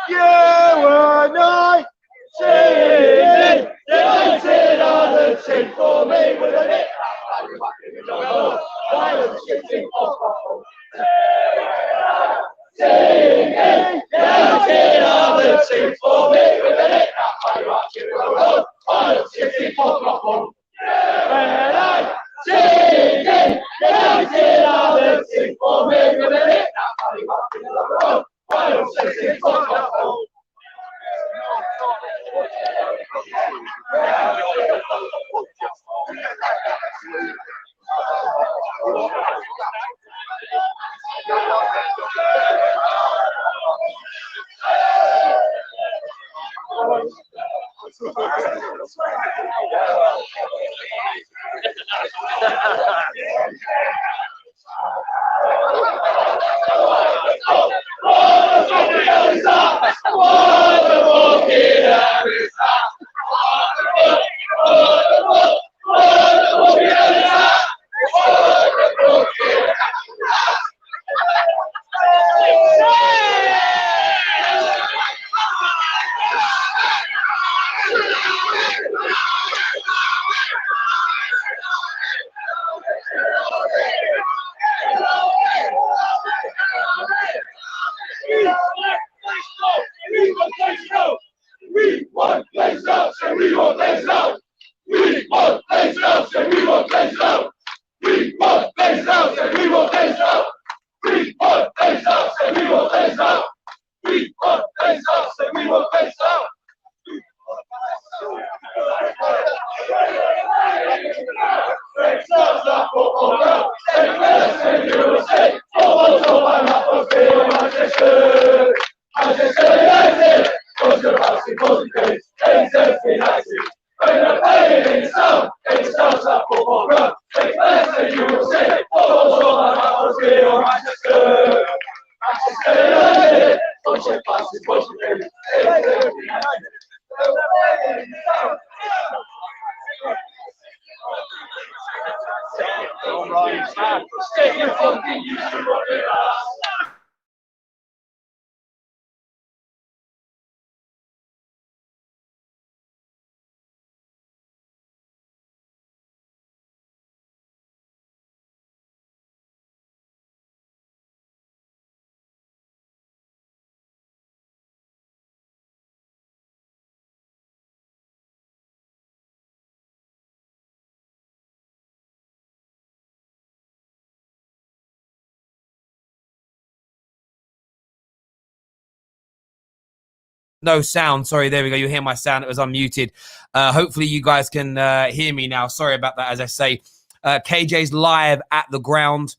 You and I, singing, united are the team for me with a hit. Singing, united are the team for me with a hit. And I, singing, united are the team for me with a hit. No sound. Sorry, there we go. You hear my sound. It was unmuted. Hopefully you guys can hear me now. Sorry about that. As I say, KJ's live at the ground.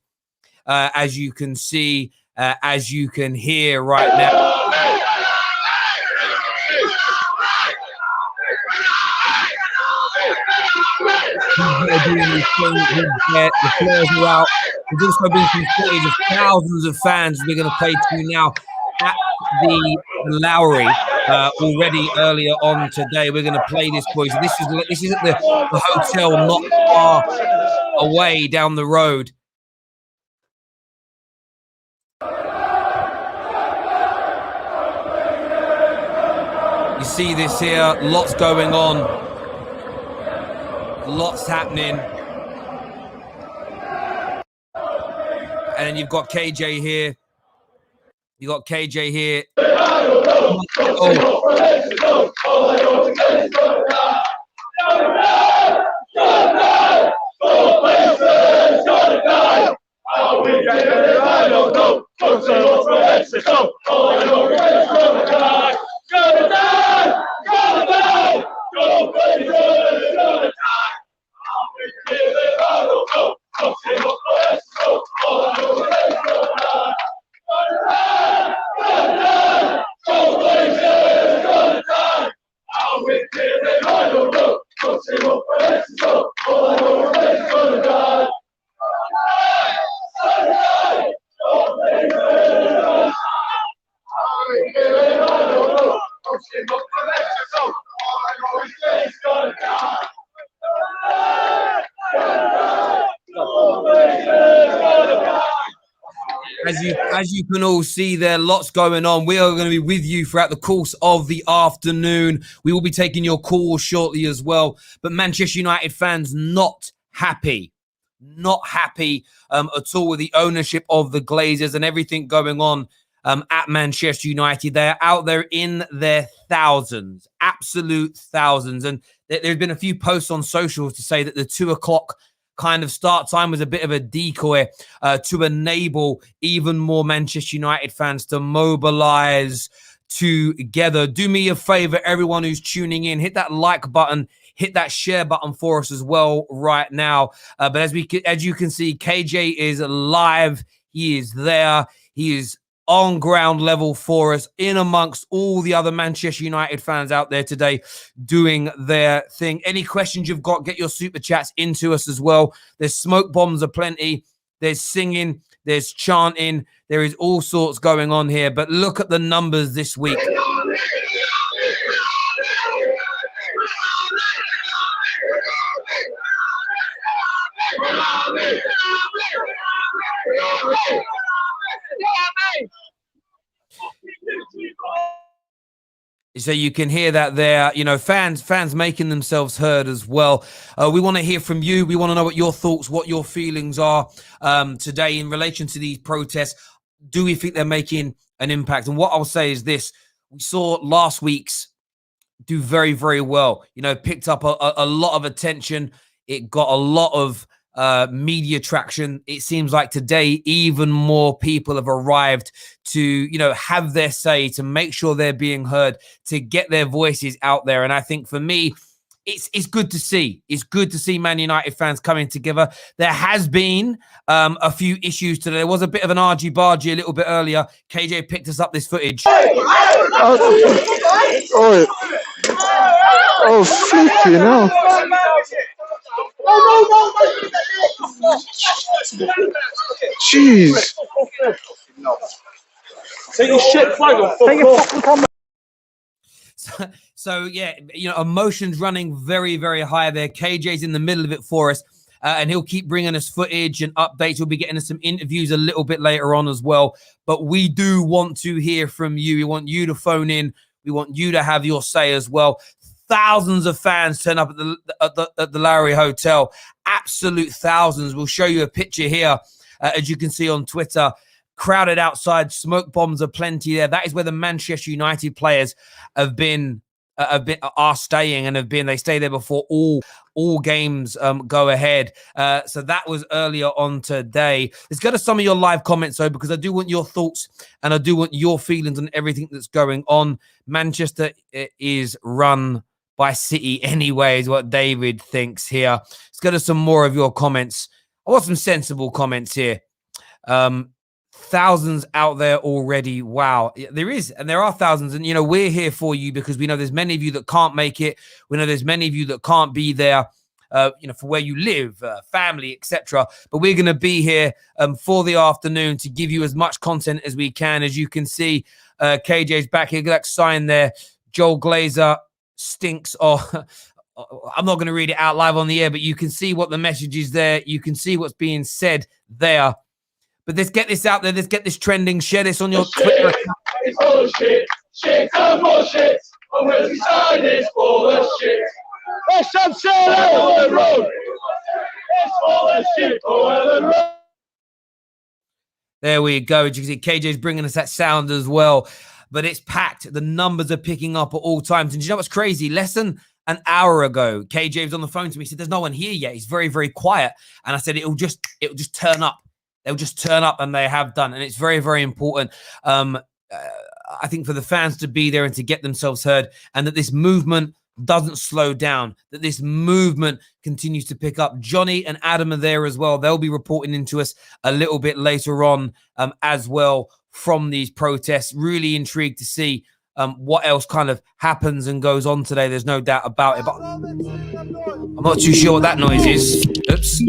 As you can see, as you can hear right now. The players are out. There's also been some footage of thousands of fans we're going to play to you now at the Lowry already earlier on today. We're going to play this for you. So this is at the hotel not far away down the road. You see this here, lots going on, lots happening. And then you've got KJ here. You got KJ here. As you can all see, there lots going on. We are going to be with you throughout the course of the afternoon. We will be taking your calls shortly as well. But Manchester United fans not happy at all with the ownership of the Glazers and everything going on at Manchester United. They're out there in their thousands, absolute thousands. And there's been a few posts on socials to say that the 2 o'clock kind of start time was a bit of a decoy to enable even more Manchester United fans to mobilize together. Do me a favor, everyone who's tuning in, hit that like button, hit that share button for us as well right now. But as you can see, KJ is live. He is there. He is on ground level for us, in amongst all the other Manchester United fans out there today doing their thing. Any questions you've got, get your super chats into us as well. There's smoke bombs aplenty. There's singing. There's chanting. There is all sorts going on here. But look at the numbers this week. So you can hear that there, you know, fans making themselves heard as well. We want to hear from you. We want to know what your thoughts, what your feelings are today in relation to these protests. Do we think they're making an impact? And what I'll say is this: we saw last week's do very, very well. You know, picked up a lot of attention. It got a lot of media traction. It seems like today even more people have arrived to, you know, have their say, to make sure they're being heard, to get their voices out there. And I think for me, it's good to see. It's good to see Man United fans coming together. There has been a few issues today. There was a bit of an argy-bargy a little bit earlier. KJ picked us up this footage. Oh, flippy, no. Jeez. Take your shit flag off. Take your fucking camera. So, yeah, you know, emotions running very, very high there. KJ's in the middle of it for us, and he'll keep bringing us footage and updates. We'll be getting us some interviews a little bit later on as well. But we do want to hear from you. We want you to phone in. We want you to have your say as well. Thousands of fans turn up at the Lowry Hotel. Absolute thousands. We'll show you a picture here, as you can see on Twitter. Crowded outside, smoke bombs are plenty there. That is where the Manchester United players are staying and have been. They stay there before all games go ahead. So that was earlier on today. Let's go to some of your live comments though, because I do want your thoughts and I do want your feelings on everything that's going on. Manchester is run by City anyway, is what David thinks here. Let's go to some more of your comments. I want some sensible comments here. Thousands out there already. Wow. There is, and there are thousands. And, you know, we're here for you because we know there's many of you that can't make it. We know there's many of you that can't be there, you know, for where you live, family, etc. But we're going to be here for the afternoon to give you as much content as we can. As you can see, KJ's back here. That sign there. Joel Glazer stinks. I'm not going to read it out live on the air, but you can see what the message is there. You can see what's being said there. But let's get this out there. Let's get this trending. Share this on your Twitter account. It's bullshit. Shit and bullshit. And where we stand is full of shit. Let's have sail out on the road. It's full of shit over the road. There we go. As you can see, KJ's bringing us that sound as well. But it's packed. The numbers are picking up at all times. And do you know what's crazy? Less than an hour ago, KJ was on the phone to me. He said, there's no one here yet. He's very, very quiet. And I said, it'll just turn up. They'll just turn up, and they have done. And it's very, very important, I think, for the fans to be there and to get themselves heard, and that this movement doesn't slow down, that this movement continues to pick up. Johnny and Adam are there as well. They'll be reporting into us a little bit later on as well from these protests. Really intrigued to see what else kind of happens and goes on today. There's no doubt about it. But I'm not too sure what that noise is. Oops.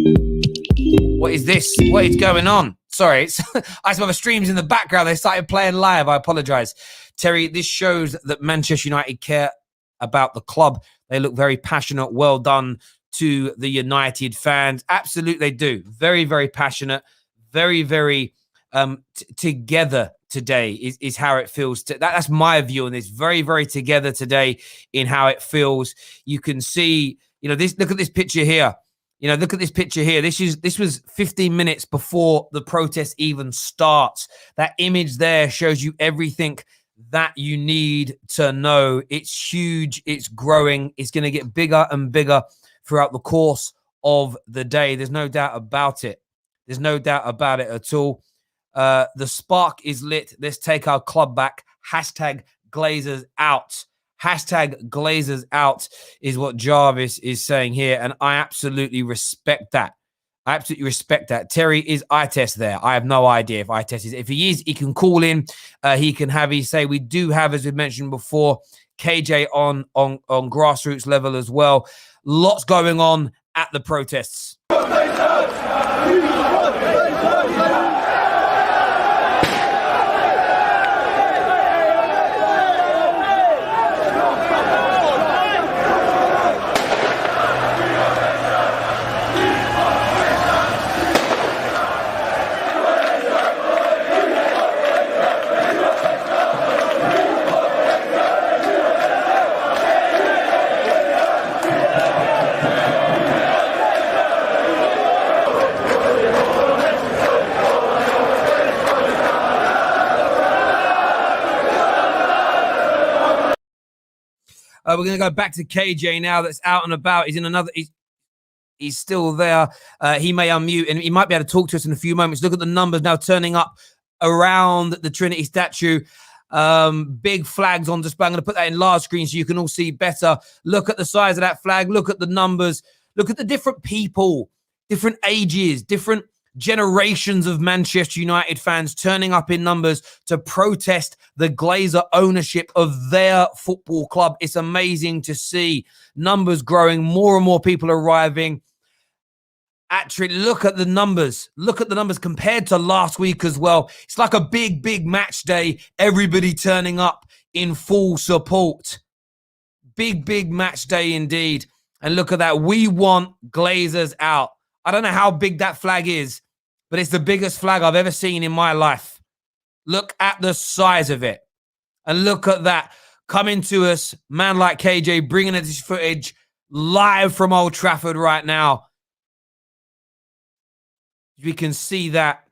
What is this? What is going on? Sorry, I have some other streams in the background. They started playing live. I apologize. Terry, this shows that Manchester United care about the club. They look very passionate. Well done to the United fans. Absolutely, they do. Very, very passionate. Very, very together today is how it feels. That's my view on this. Very, very together today in how it feels. You can see, this. Look at this picture here. Look at this picture here. This was 15 minutes before the protest even starts. That image there shows you everything that you need to know. It's huge. It's growing. It's going to get bigger and bigger throughout the course of the day. There's no doubt about it. There's no doubt about it at all. The spark is lit. Let's take our club back. Hashtag Glazers out. Hashtag Glazers out is what Jarvis is saying here. And I absolutely respect that. I absolutely respect that. Terry, is iTest there? I have no idea if iTest is. If he is, he can call in. He can have his say. We do have, as we mentioned before, KJ on grassroots level as well. Lots going on at the protests. We're going to go back to KJ now. That's out and about. He's in another. He's still there. He may unmute and he might be able to talk to us in a few moments. Look at the numbers now turning up around the Trinity statue. Big flags on display. I'm going to put that in large screen so you can all see better. Look at the size of that flag. Look at the numbers. Look at the different people, different ages, different generations of Manchester United fans turning up in numbers to protest the Glazer ownership of their football club. It's amazing to see numbers growing, more and more people arriving. Actually, look at the numbers. Look at the numbers compared to last week as well. It's like a big, big match day. Everybody turning up in full support. Big, big match day indeed. And look at that. We want Glazers out. I don't know how big that flag is, but it's the biggest flag I've ever seen in my life. Look at the size of it. And look at that. Coming to us, man like KJ, bringing us this footage live from Old Trafford right now. We can see that.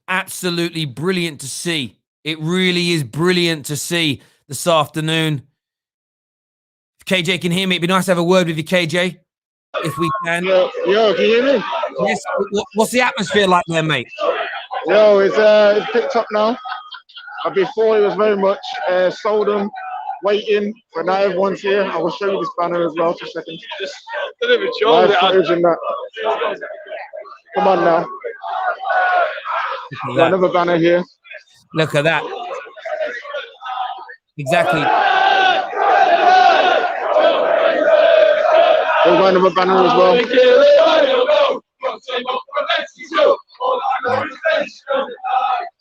Absolutely brilliant to see. It really is brilliant to see this afternoon. If KJ can hear me, it'd be nice to have a word with you, KJ. If we can. Yo, can you hear me? Yes. What's the atmosphere like there, mate? Yo, it's picked up now. Before it was very much Soldom waiting, but now everyone's here. I will show you this banner as well. Just a second. Live footage in that. Come on now. Got another banner here. Look at that. Exactly. We've got another banner as well.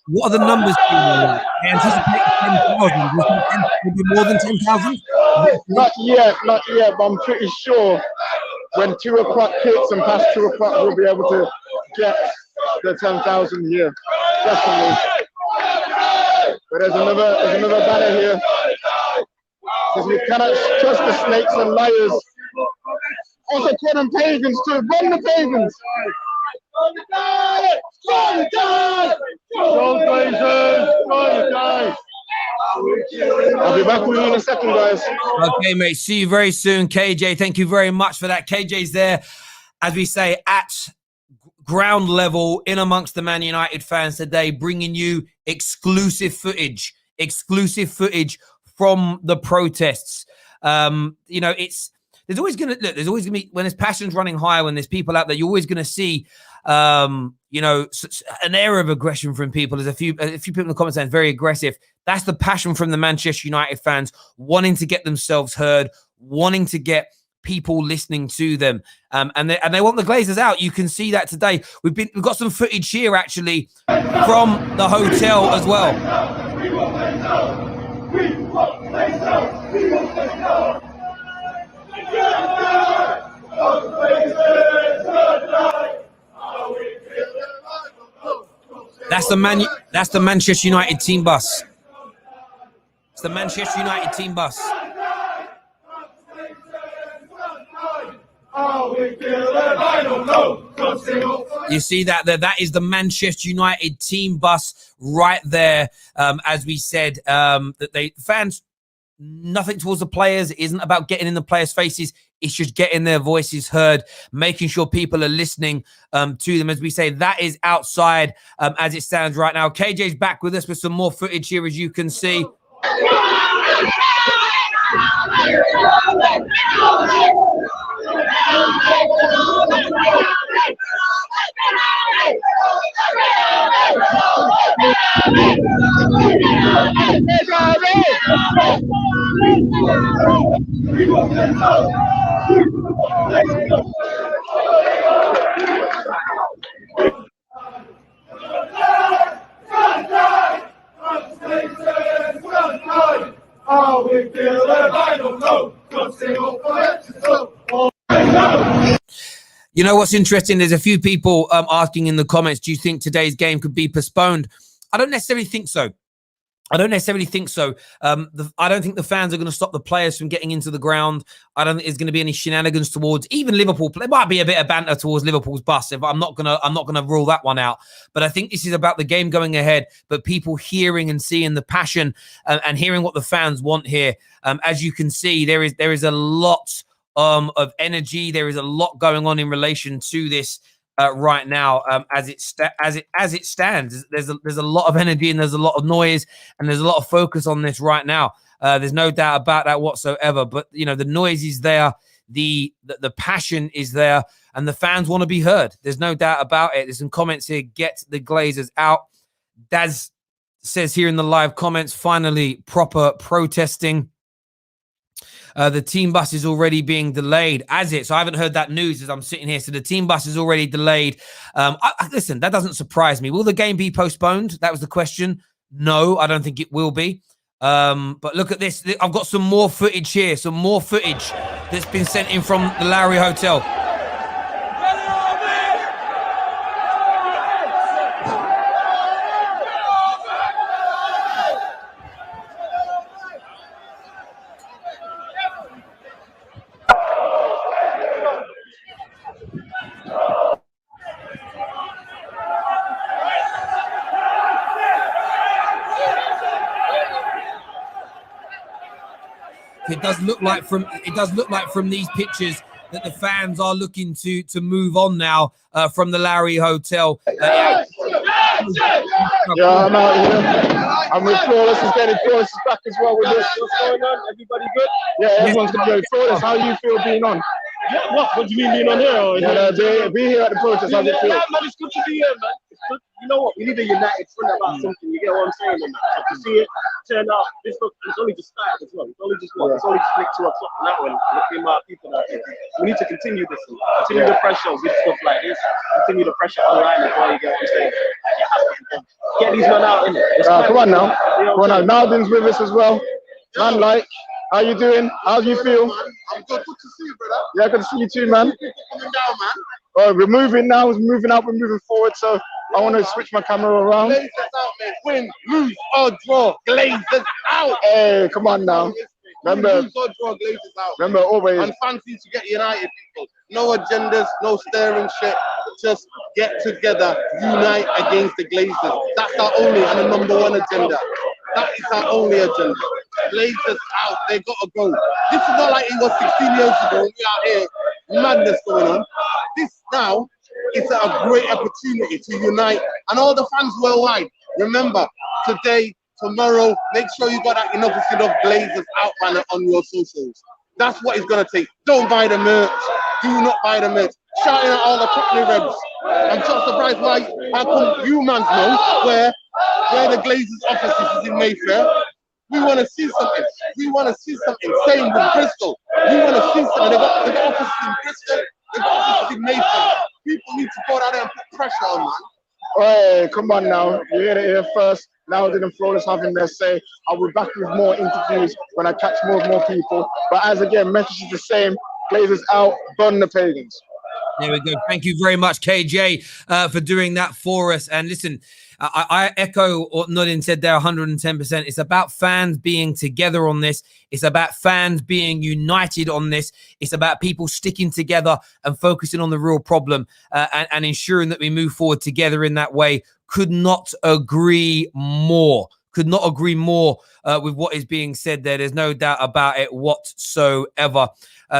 What are the numbers? I anticipate 10,000. Will be more than 10,000? Not yet, but I'm pretty sure when 2 o'clock hits and past 2 o'clock, we'll be able to get the 10,000 here. Definitely. But there's another banner here. Because we cannot trust the snakes and liars. Also call them pagans too. Run the pagans! I'll be back with you in a second, guys. Okay, mate. See you very soon, KJ. Thank you very much for that. KJ's there, as we say, at ground level, in amongst the Man United fans today, bringing you exclusive footage from the protests. There's always going to be, when there's passions running high, when there's people out there, you're always going to see, an air of aggression from people. There's a few people in the comments saying very aggressive. That's the passion from the Manchester United fans, wanting to get themselves heard, wanting to get people listening to them. And they want the Glazers out. You can see that today. We've got some footage here actually from the hotel as well. We want Glazers. We want Glazers. We want Glazers. That's the Manchester United team bus. It's the Manchester United team bus. You see that is the Manchester United team bus right there. As we said, that fans, nothing towards the players. It isn't about getting in the players' faces. It's just getting their voices heard, making sure people are listening to them. As we say, that is outside as it stands right now. KJ's back with us with some more footage here, as you can see. You know what's interesting? There's a few people asking in the comments, do you think today's game could be postponed? I don't necessarily think so. I don't necessarily think so. I don't think the fans are going to stop the players from getting into the ground. I don't think there's going to be any shenanigans towards even Liverpool. There might be a bit of banter towards Liverpool's bus. If I'm not gonna rule that one out. But I think this is about the game going ahead. But people hearing and seeing the passion and hearing what the fans want here. As you can see, there is a lot of energy. There is a lot going on in relation to this. Right now, as it stands, there's a lot of energy and there's a lot of noise and there's a lot of focus on this right now. There's no doubt about that whatsoever. But you know, the noise is there, the passion is there, and the fans want to be heard. There's no doubt about it. There's some comments here. Get the Glazers out. Daz says here in the live comments, finally proper protesting. The team bus is already being delayed. So I haven't heard that news as I'm sitting here. So the team bus is already delayed. Listen, that doesn't surprise me. Will the game be postponed? That was the question. No, I don't think it will be. But look at this. I've got some more footage here. Some more footage that's been sent in from the Lowry Hotel. It does look like from these pictures that the fans are looking to move on now from the Lowry Hotel. Yeah, I'm out here. I'm with Flawless. Is getting Flawless back as well with this. What's going on? Everybody good? Yeah, everyone's good. Flawless, how do you feel being on? Yeah, what do you mean being on here? Or be here at the protest. How's it feel? Yeah, man, it's good to be here, man. It's good. You know what? We need a united front about something. You get what I'm saying? Man? So to see it turn out, it's only just started as well. It's only just what? It's only just like 2 o'clock now, and look at my people out here. We need to continue this. Continue the pressure with stuff like this. Continue the pressure online as well. You get what I'm saying? Get these men out in it. Come on now. Come on now. Naldin's with us as well. Man, like. How you doing? How do you feel? I'm good. Good to see you, brother. Yeah, good to see you too, man. Coming down, man. We're moving now. We're moving up. We're moving forward. So I want to switch my camera around. Glazers out, man. Win, lose, or draw. Glazers out. Hey, come on now. Remember, lose or draw. Glazers out. Remember, always. And fancy to get united, people. No agendas, no stirring shit. Just get together, unite against the Glazers. That's our only and the #1 agenda. That is our only agenda. Glazers out, they gotta go. This is not like it was 16 years ago. We out here, madness going on. This now is a great opportunity to unite, and all the fans worldwide. Remember, today, tomorrow, make sure you got that enough Glazers out banner on your socials. That's what it's gonna take. Don't buy the merch. Do not buy the merch. Shouting at all the Cockney Rebs. I'm just surprised why how come you mans know where the Glazers office is in Mayfair. We want to see something. We want to see something. Same with Bristol. We want to see something. They got offices in Bristol. They got offices in Mayfair. People need to go out there and put pressure on, man. Hey, come on now. You heard it here first. Now didn't Flawless having their say. I'll be back with more interviews when I catch more people. But as again, message is the same. Glazers out, burn the pagans. There we go. Thank you very much, KJ, for doing that for us. And listen, I echo what Nodin said there 110%. It's about fans being together on this. It's about fans being united on this. It's about people sticking together and focusing on the real problem and ensuring that we move forward together in that way. Could not agree more. Could not agree more with what is being said there. There's no doubt about it whatsoever.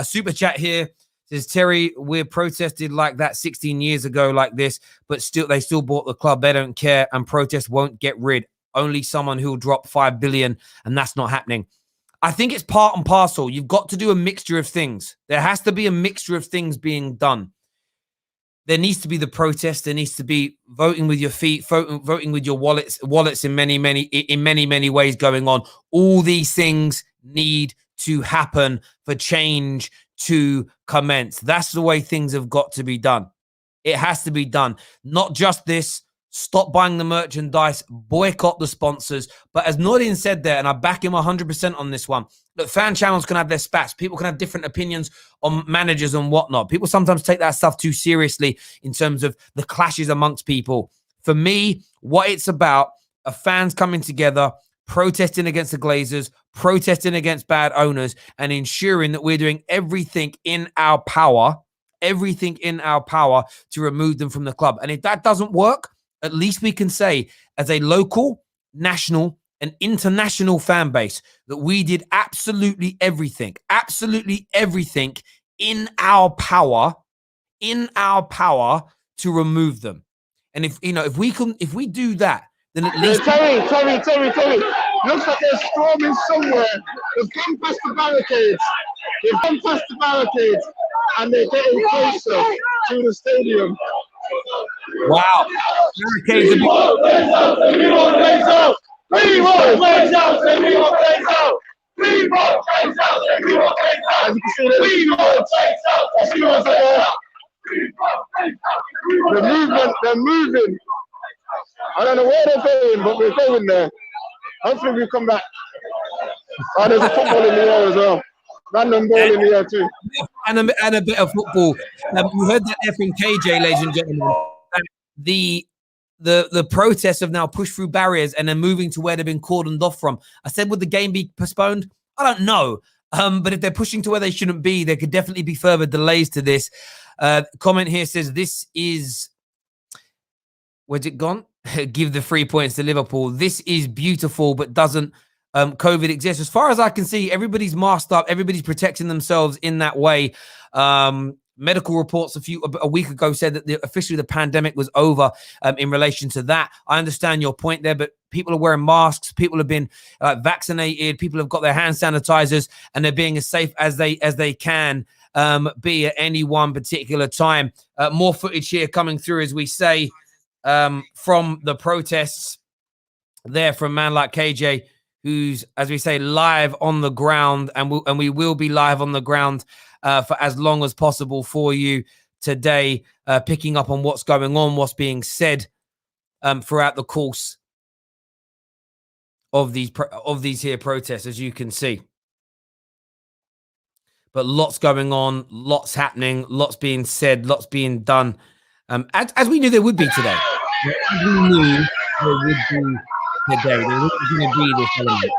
Super chat here. Says Terry, we're protested like that 16 years ago like this, but they still bought the club. They don't care, and protest won't get rid. Only someone who'll drop 5 billion, and that's not happening. I think it's part and parcel. You've got to do a mixture of things. There has to be a mixture of things being done. There needs to be the protest. There needs to be voting with your feet, voting with your wallets in many ways going on. All these things need to happen for change to commence. That's the way things have got to be done. It has to be done. Not just this. Stop buying the merchandise, boycott the sponsors. But as Nordin said there, and I back him 100% on this one, look, fan channels can have their spats. People can have different opinions on managers and whatnot. People sometimes take that stuff too seriously in terms of the clashes amongst people. For me, what it's about are fans coming together, protesting against the Glazers, protesting against bad owners, and ensuring that we're doing everything in our power to remove them from the club. And if that doesn't work, at least we can say as a local, national, and international fan base that we did absolutely everything in our power to remove them. And if we do that, then at least Terry. Looks like they're storming somewhere. They've gone past the barricades. And they're getting closer to the stadium. wow. We want Bezos and we want Bezos. We want Bezos and we want Bezos. We want Bezos and we want Bezos. As you can see, we want Bezos and we want Bezos. They're moving. I don't know where they're going, but we're going there. Hopefully we come back. Oh, there's a football in the air as well. Random ball in the air too. And a bit of football. You heard that there from KJ, ladies and gentlemen. The protests have now pushed through barriers and they're moving to where they've been cordoned off from. I said, would the game be postponed? I don't know. But if they're pushing to where they shouldn't be, there could definitely be further delays to this. Comment here says, this is... Where's it gone? Give the 3 points to Liverpool. This is beautiful, but doesn't COVID exist? As far as I can see, everybody's masked up. Everybody's protecting themselves in that way. Medical reports a week ago said that officially the pandemic was over in relation to that. I understand your point there, but people are wearing masks. People have been vaccinated. People have got their hand sanitizers, and they're being as safe as they can be at any one particular time. More footage here coming through, as we say, from the protests there from man like KJ, who's, as we say, live on the ground, and we will be live on the ground for as long as possible for you today, picking up on what's going on, what's being said throughout the course of these here protests, as you can see. But lots going on, lots happening, lots being said, lots being done, as we knew there would be today. As we knew there would be today. There was going to be this element.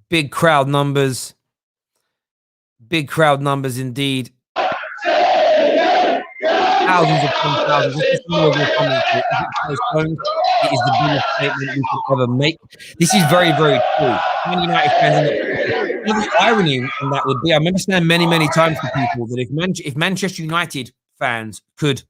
Big crowd numbers indeed. Thousands upon thousands. This is more of a comment. If it's postponed, it is the biggest statement we could ever make. This is very, very true. Man United fans, the irony in that would be, I remember saying many times to people that if Manchester United fans could,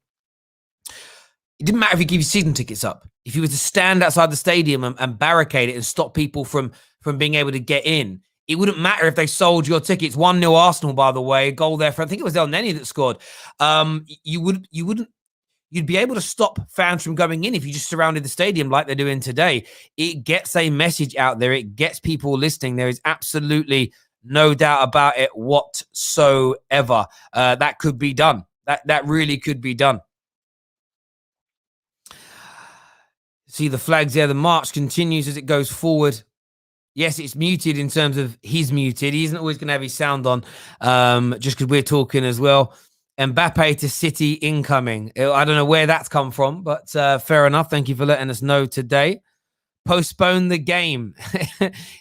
it didn't matter if you give your season tickets up. If you were to stand outside the stadium and barricade it and stop people from being able to get in, it wouldn't matter if they sold your tickets. 1-0 Arsenal, by the way, a goal there for, I think it was El Neni that scored. You'd be able to stop fans from going in if you just surrounded the stadium like they're doing today. It gets a message out there. It gets people listening. There is absolutely no doubt about it whatsoever. That could be done. That really could be done. See the flags there. The march continues as it goes forward. Yes, it's muted in terms of he's muted. He isn't always going to have his sound on, just because we're talking as well. Mbappe to City incoming. I don't know where that's come from, but fair enough. Thank you for letting us know today. Postpone the game.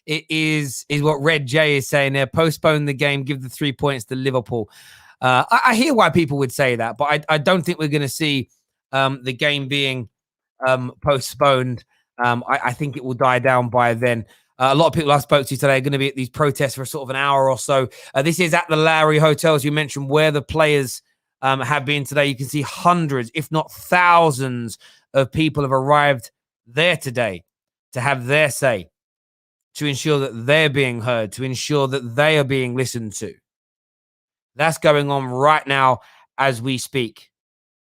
It is what Red J is saying there. Postpone the game. Give the 3 points to Liverpool. I hear why people would say that, but I don't think we're going to see the game being postponed. I think it will die down by then. A lot of people I spoke to today are going to be at these protests for sort of an hour or so. This is at the Lowry Hotel, as you mentioned, where the players have been today. You can see hundreds, if not thousands, of people have arrived there today to have their say, to ensure that they're being heard, to ensure that they are being listened to. That's going on right now as we speak.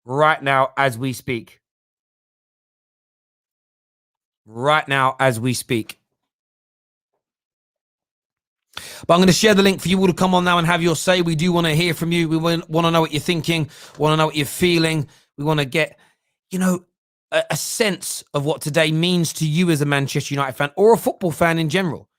Right now as we speak. Right now as we speak. But I'm going to share the link for you all to come on now and have your say. We do want to hear from you. We want to know what you're thinking. Want to know what you're feeling. We want to get, a sense of what today means to you as a Manchester United fan or a football fan in general.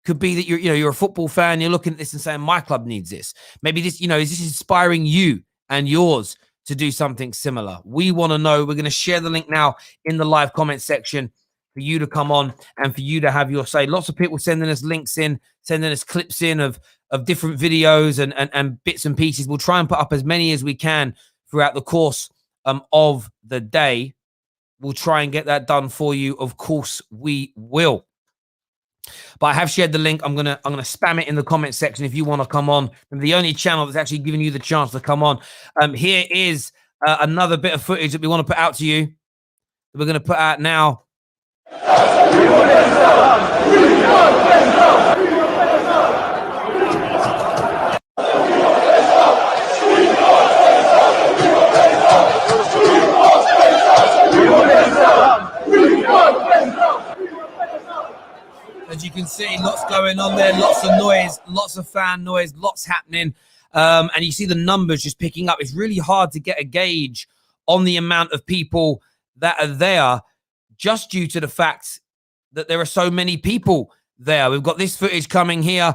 Could be that you're a football fan. You're looking at this and saying, my club needs this. Maybe this, is this inspiring you and yours to do something similar? We want to know. We're going to share the link now in the live comment section for you to come on and for you to have your say. Lots of people sending us links in, sending us clips in of different videos and bits and pieces. We'll try and put up as many as we can throughout the course of the day. We'll try and get that done for you. Of course, we will. But I have shared the link. I'm gonna spam it in the comment section if you want to come on. And the only channel that's actually giving you the chance to come on. Here is another bit of footage that we want to put out to you. That we're going to put out now. As you can see, lots going on there, lots of noise, lots of fan noise, lots happening. And you see the numbers just picking up. It's really hard to get a gauge on the amount of people that are there just due to the fact that there are so many people there. We've got this footage coming here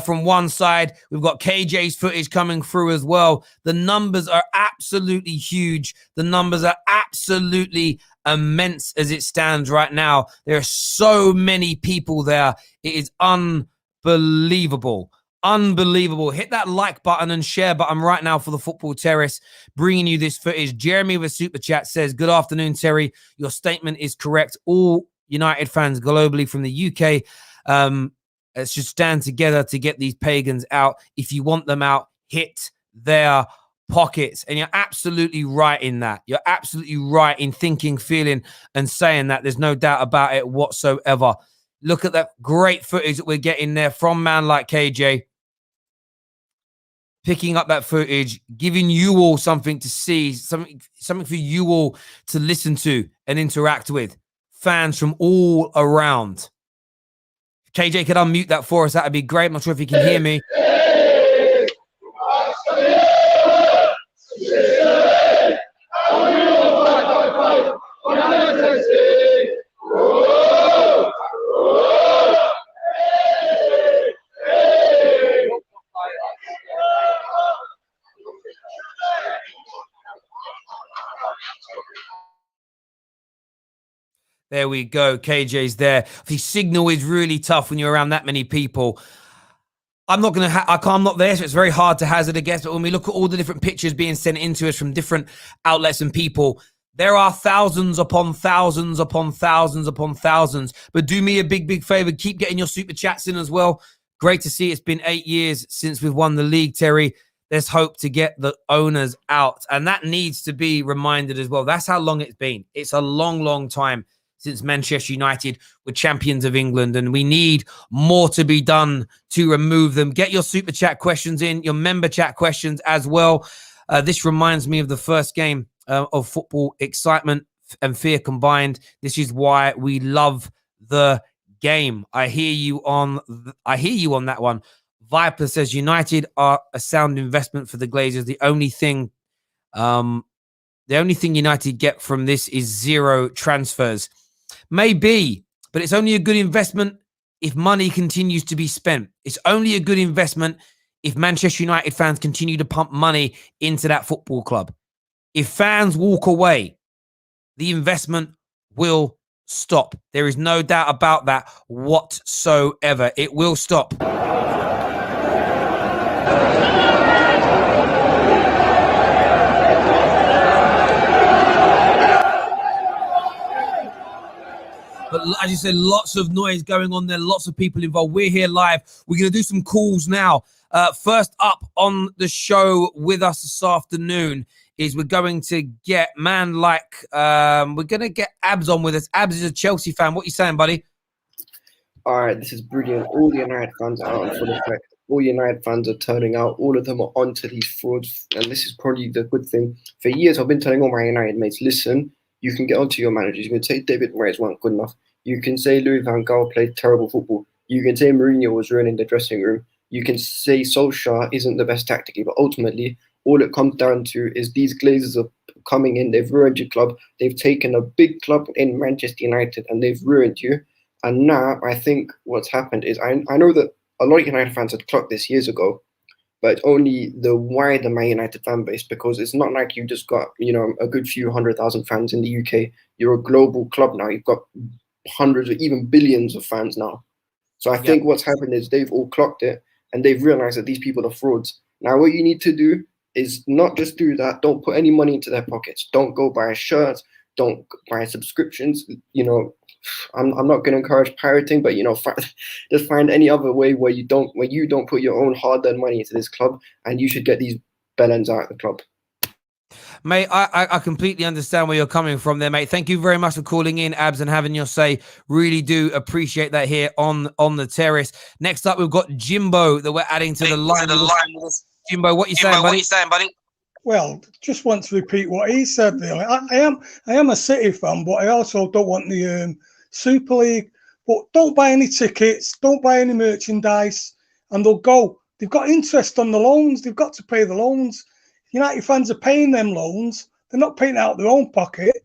from one side. We've got KJ's footage coming through as well. The numbers are absolutely huge. The numbers are absolutely immense as it stands right now. There are so many people there. It is unbelievable. Unbelievable. Hit that like button and share button right now for the Football Terrace, bringing you this footage. Jeremy with Super Chat says, good afternoon, Terry. Your statement is correct. All United fans globally from the UK should stand together to get these pagans out. If you want them out, hit their pockets. And you're absolutely right in that. You're absolutely right in thinking, feeling, and saying that. There's no doubt about it whatsoever. Look at that great footage that we're getting there from man like KJ. Picking up that footage, giving you all something to see, something for you all to listen to and interact with. Fans from all around. If KJ could unmute that for us, that would be great. I'm not sure if you can hear me. There we go. KJ's there. The signal is really tough when you're around that many people. I'm not going to, I'm not there, so it's very hard to hazard a guess. But when we look at all the different pictures being sent into us from different outlets and people, there are thousands upon thousands upon thousands upon thousands. But do me a big, big favor. Keep getting your super chats in as well. Great to see. It's been 8 years since we've won the league, Terry. There's hope to get the owners out. And that needs to be reminded as well. That's how long it's been. It's a long, long time since Manchester United were champions of England, and we need more to be done to remove them. Get your super chat questions in, your member chat questions as well. This reminds me of the first game of football, excitement and fear combined. This is why we love the game. I hear you on that one. Viper says United are a sound investment for the Glazers. The only thing United get from this is 0 transfers. Maybe, but it's only a good investment if money continues to be spent. It's only a good investment if Manchester United fans continue to pump money into that football club. If fans walk away, the investment will stop. There is no doubt about that whatsoever. It will stop. But as you said, lots of noise going on there, lots of people involved. We're here live. We're going to do some calls now. First up on the show with us this afternoon is we're going to get we're going to get Abs on with us. Abs is a Chelsea fan. What are you saying, buddy? All right, this is brilliant. All the United fans are out for the fact. All United fans are turning out. All of them are onto these frauds. And this is probably the good thing. For years, I've been telling all my United mates, listen, you can get onto your managers. You can say David Moyes weren't good enough. You can say Louis van Gaal played terrible football. You can say Mourinho was ruining the dressing room. You can say Solskjaer isn't the best tactically. But ultimately, all it comes down to is these Glazers are coming in. They've ruined your club. They've taken a big club in Manchester United and they've ruined you. And now I think what's happened is I know that a lot of United fans had clocked this years ago, but it's only the wider Man United fan base, because it's not like you just got, a good few 100,000 fans in the UK. You're a global club now. You've got hundreds or even billions of fans now. So I think what's happened is they've all clocked it and they've realized that these people are frauds. Now what you need to do is not just do that. Don't put any money into their pockets. Don't go buy shirts. Don't buy subscriptions. I'm not going to encourage pirating, but just find any other way where you don't put your own hard-earned money into this club, and you should get these bellends out of the club. Mate, I completely understand where you're coming from there, mate. Thank you very much for calling in, Abs, and having your say. Really do appreciate that here on the terrace. Next up, we've got Jimbo that we're adding to the line. Jimbo, what you saying, buddy? Well, just want to repeat what he said there. I am a City fan, but I also don't want the Super League. But don't buy any tickets, don't buy any merchandise, and they'll go. They've got interest on the loans. They've got to pay the loans. United fans are paying them loans. They're not paying out their own pocket.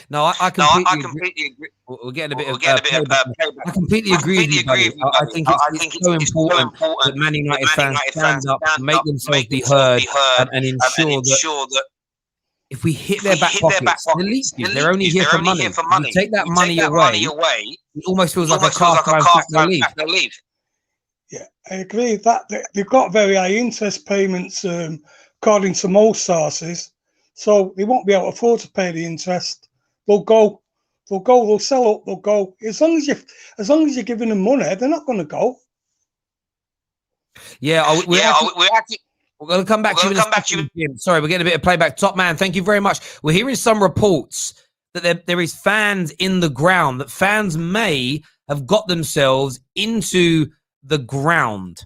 No, I completely agree. We're getting a bit of payback. I completely agree with you, buddy. I think it's so important that Man United fans stand up, make themselves be heard, and ensure that if we hit their back pockets, they're only here for money. If you take that money away, it almost feels like a car leave. Yeah, I agree with that. They've got very high interest payments, according to most sources, so they won't be able to afford to pay the interest. They'll go, they'll sell up, they'll go. As long as you're giving them money, they're not going to go. Yeah, we're going to come back to you. Sorry, we're getting a bit of playback. Top man, thank you very much. We're hearing some reports that there is fans in the ground, that fans may have got themselves into the ground.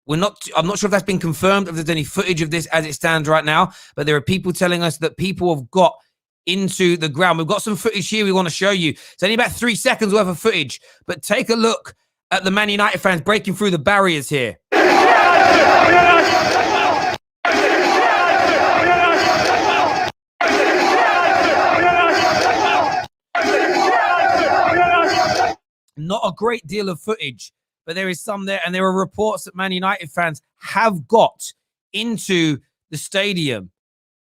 I'm not sure if that's been confirmed, if there's any footage of this as it stands right now, but there are people telling us that people have got into the ground. We've got some footage here we want to show you. It's only about 3 seconds worth of footage, but take a look at the Man United fans breaking through the barriers here. Not a great deal of footage, but there is some there, and there are reports that Man United fans have got into the stadium.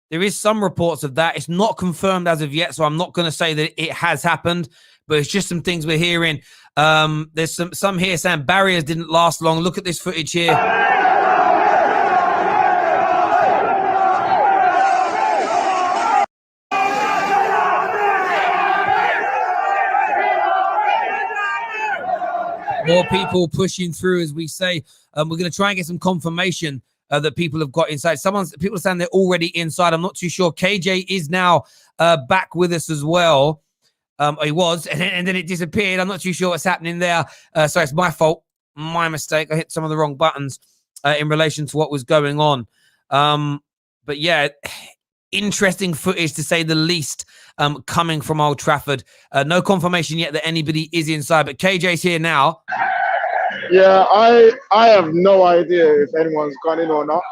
There is some reports of that. It's not confirmed as of yet, so I'm not going to say that it has happened, but it's just some things we're hearing. There's some here saying barriers didn't last long. Look at this footage here. More people pushing through, as we say. We're going to try and get some confirmation that people have got inside. People are saying they're already inside. I'm not too sure. KJ is now back with us as well. He was, and then it disappeared. I'm not too sure what's happening there. So it's my fault, my mistake. I hit some of the wrong buttons in relation to what was going on. But yeah, interesting footage to say the least coming from Old Trafford. No confirmation yet that anybody is inside, but KJ's here now. Yeah, I have no idea if anyone's gone in or not.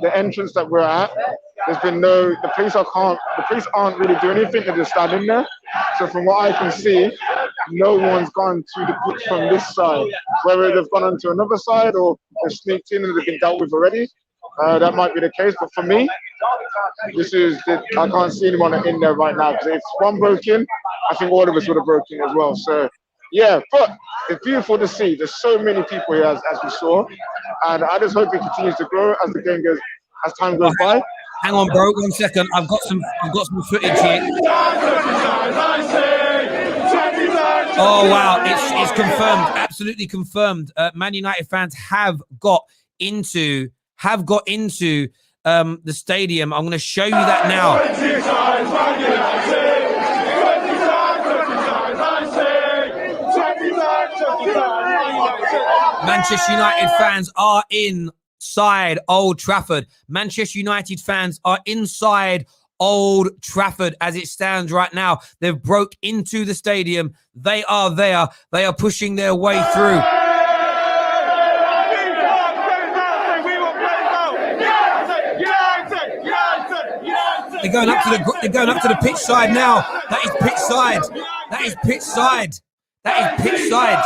The entrance that we're at There's been the police aren't really doing anything. They're just standing there. So from what I can see, no one's gone to the pitch from this side. Whether they've gone onto another side or they've sneaked in and they've been dealt with already, that might be the case. But for me, I can't see anyone in there right now. Because if one broke in, I think all of us would have broken in as well. So yeah, but it's beautiful to see. There's so many people here as we saw, and I just hope it continues to grow as the game goes, as time goes by. Hang on, bro. 1 second. I've got some footage here. Oh wow, it's confirmed, absolutely confirmed. Man United fans have got into the stadium. I'm going to show you that now. Manchester United fans are inside Old Trafford. Manchester United fans are inside Old Trafford as it stands right now. They've broke into the stadium. They are there. They are pushing their way through. They're going up to the pitch side now. That is pitch side. That is pitch side. That is pitch side.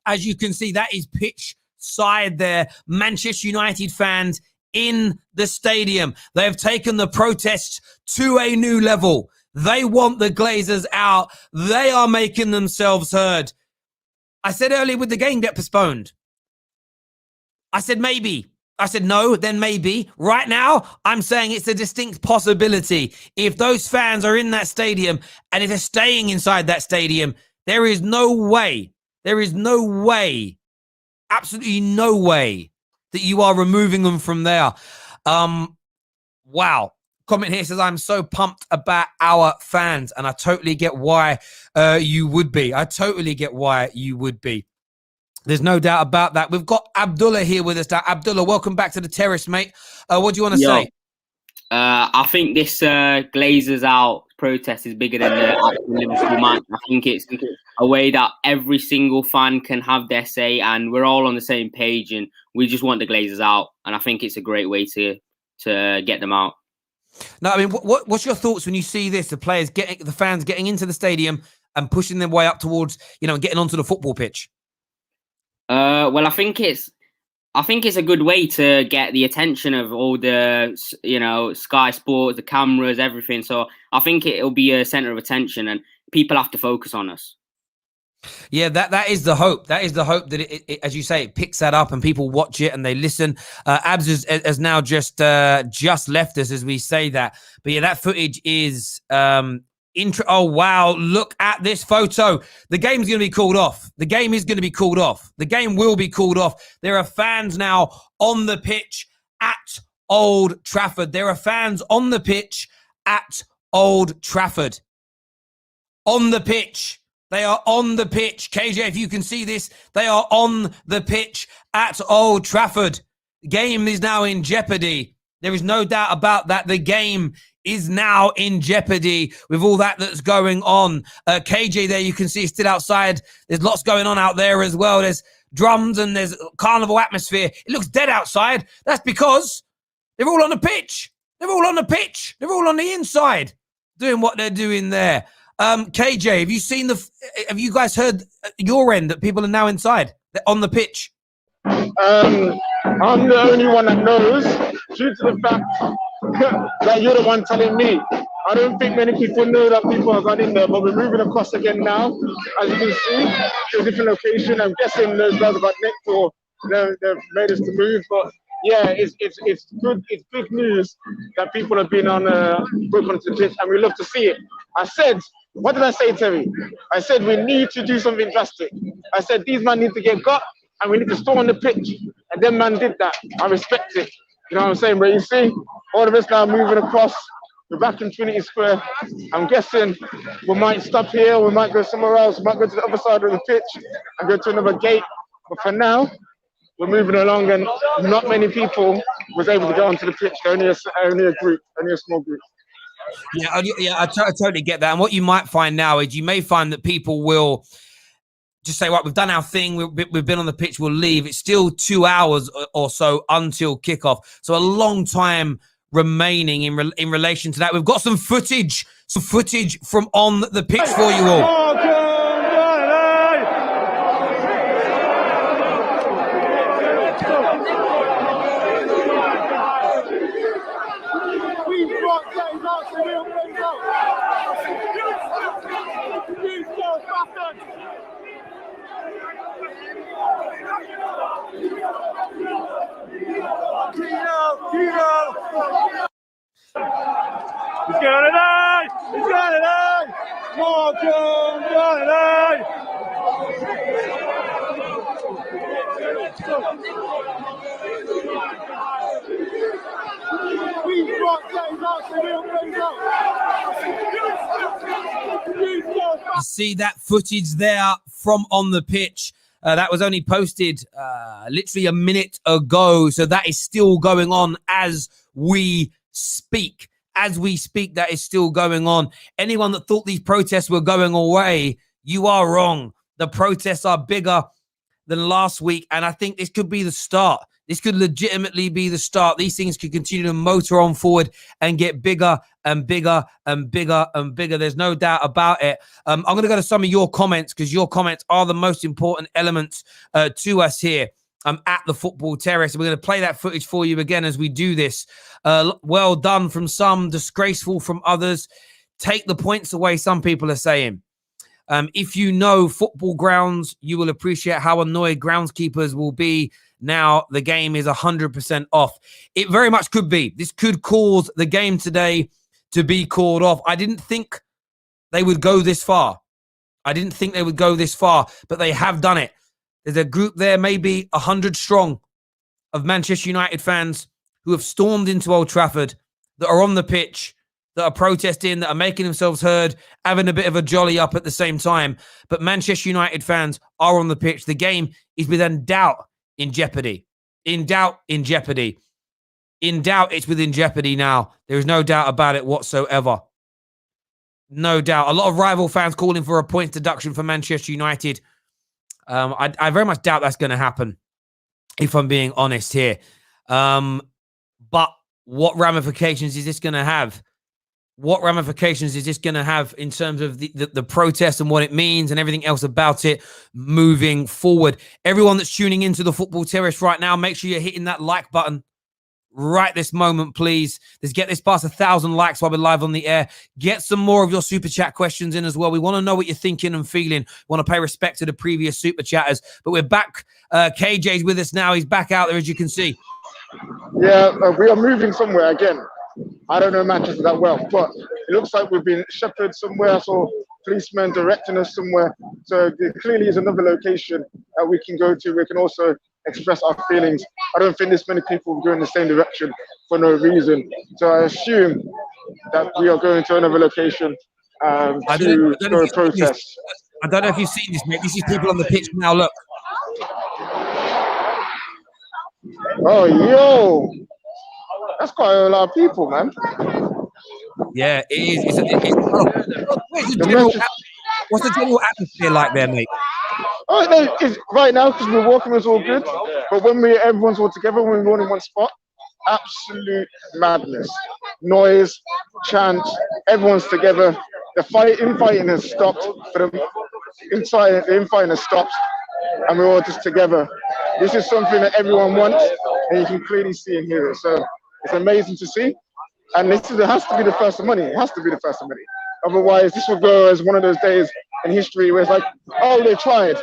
As you can see, that is pitch side there. Manchester United fans in the stadium. They have taken the protests to a new level. They want the Glazers out. They are making themselves heard. I said earlier, would the game get postponed? I said maybe. I said no, then maybe. Right now, I'm saying it's a distinct possibility. If those fans are in that stadium and if they're staying inside that stadium, there is no way, absolutely no way that you are removing them from there. Wow. Comment here says, I'm so pumped about our fans, and I totally get why you would be. I totally get why you would be. There's no doubt about that. We've got Abdullah here with us now. Abdullah, welcome back to the terrace, mate. What do you want to say? I think this Glazers out protest is bigger than the actual Liverpool match. I think it's a way that every single fan can have their say, and we're all on the same page, and we just want the Glazers out. And I think it's a great way to get them out. No, I mean, what's your thoughts when you see this? The fans getting into the stadium and pushing their way up towards, getting onto the football pitch. Well, I think it's a good way to get the attention of all the, Sky Sports, the cameras, everything. So I think it'll be a center of attention, and people have to focus on us. Yeah, that is the hope. That is the hope that it, as you say, it picks that up and people watch it and they listen. Abs has now just left us as we say that. But yeah, that footage is oh wow, look at this photo. The game's going to be called off. The game is going to be called off. The game will be called off. There are fans now on the pitch at Old Trafford. There are fans on the pitch at Old Trafford. On the pitch. They are on the pitch. KJ, if you can see this, they are on the pitch at Old Trafford. The game is now in jeopardy. There is no doubt about that. The game is now in jeopardy with all that's going on. KJ there, you can see still outside. There's lots going on out there as well. There's drums and there's carnival atmosphere. It looks dead outside. That's because they're all on the pitch. They're all on the pitch. They're all on the inside doing what they're doing there. KJ, have you guys heard your end that people are now inside on the pitch? I'm the only one that knows, due to the fact that you're the one telling me. I don't think many people know that people have gone in there, but we're moving across again now. As you can see, to a different location. I'm guessing those guys got nicked or they've made us to move, but yeah, it's good. It's good news that people have been broken onto the pitch, and we love to see it. I said, what did I say, Terry? I said we need to do something drastic. I said these men need to get got, and we need to storm the pitch. And them man did that. I respect it. You know what I'm saying? But you see, all of us now moving across. We're back in Trinity Square. I'm guessing we might stop here. We might go somewhere else. We might go to the other side of the pitch and go to another gate. But for now, we're moving along, and not many people was able to get onto the pitch. Only a group, only a small group. Yeah, I totally get that. And what you might find now is you may find that people will just say, right, we've done our thing, we've been on the pitch, we'll leave. It's still 2 hours or so until kickoff. So a long time remaining in relation to that. We've got some footage from on the pitch for you all. He's got it on! He's got it on! Morgan, got it on! We've got James Archer, real things up. You see that footage there from on the pitch. That was only posted literally a minute ago. So that is still going on as we speak. As we speak, that is still going on. Anyone that thought these protests were going away, you are wrong. The protests are bigger than last week. And I think this could be the start. This could legitimately be the start. These things could continue to motor on forward and get bigger and bigger and bigger and bigger. There's no doubt about it. I'm going to go to some of your comments because your comments are the most important elements to us here. At the Football Terrace. We're going to play that footage for you again as we do this. Well done from some, disgraceful from others. Take the points away, some people are saying. If you know football grounds, you will appreciate how annoyed groundskeepers will be now the game is 100% off. It very much could be. This could cause the game today to be called off. I didn't think they would go this far. But they have done it. There's a group there, maybe 100 strong, of Manchester United fans who have stormed into Old Trafford, that are on the pitch, that are protesting, that are making themselves heard, having a bit of a jolly up at the same time. But Manchester United fans are on the pitch. The game is within doubt in jeopardy. In doubt, it's within jeopardy now. There is no doubt about it whatsoever. No doubt. A lot of rival fans calling for a points deduction for Manchester United. I very much doubt that's going to happen, if I'm being honest here. But what ramifications is this going to have? What ramifications is this going to have in terms of the protest and what it means and everything else about it moving forward? Everyone that's tuning into the Football Terrace right now, make sure you're hitting that like button right this moment, please. Let's get this past 1,000 likes while we're live on the air. Get some more of your super chat questions in as well. We want to know what you're thinking and feeling. We want to pay respect to the previous super chatters. But we're back. KJ's with us now. He's back out there, as you can see. Yeah, we are moving somewhere again. I don't know Manchester that well, but it looks like we've been shepherded somewhere. I saw policemen directing us somewhere. So there clearly is another location that we can go to. We can also express our feelings. I don't think this many people will go in the same direction for no reason. So I assume that we are going to another location to go protest. I don't know if you've seen this, mate. This is people on the pitch now. Look. Oh, yo. That's quite a lot of people, man. Yeah, it is. What's the general atmosphere like there, mate? Oh, no, right now, because we're walking, it's all good. But when everyone's all together, when we're all in one spot, absolute madness. Noise, chant, everyone's together. The infighting has stopped. The infighting has stopped. And we're all just together. This is something that everyone wants, and you can clearly see and hear it. So it's amazing to see. And it has to be the first of many. It has to be the first of many. Otherwise, this will go as one of those days in history where it's like, oh, they tried.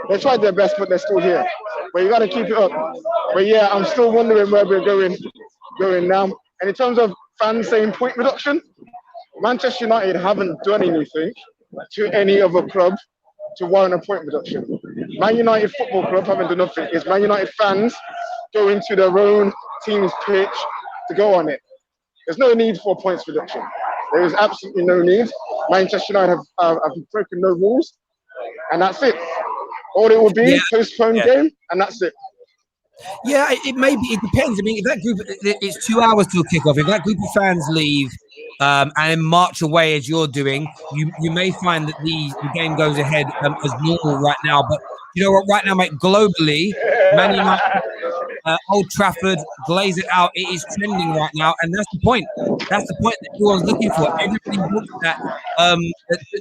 They tried their best, but they're still here. But you got to keep it up. But yeah, I'm still wondering where we're going now. And in terms of fans saying point reduction, Manchester United haven't done anything to any other club to warrant a point reduction. Man United Football Club haven't done nothing. It's Man United fans going to their own team's pitch to go on it. There's no need for points reduction. There is absolutely no need. Manchester United have broken no rules, and that's it. All it will be postponed game, and that's it. Yeah, it may be. It depends. I mean, if that group, it's 2 hours till kickoff. If that group of fans leave and march away as you're doing, you may find that the game goes ahead as normal right now. But you know what? Right now, mate, globally, Man United, Old Trafford, glaze it out. It is trending right now, and that's the point. That's the point that everyone's looking for. Everybody wants that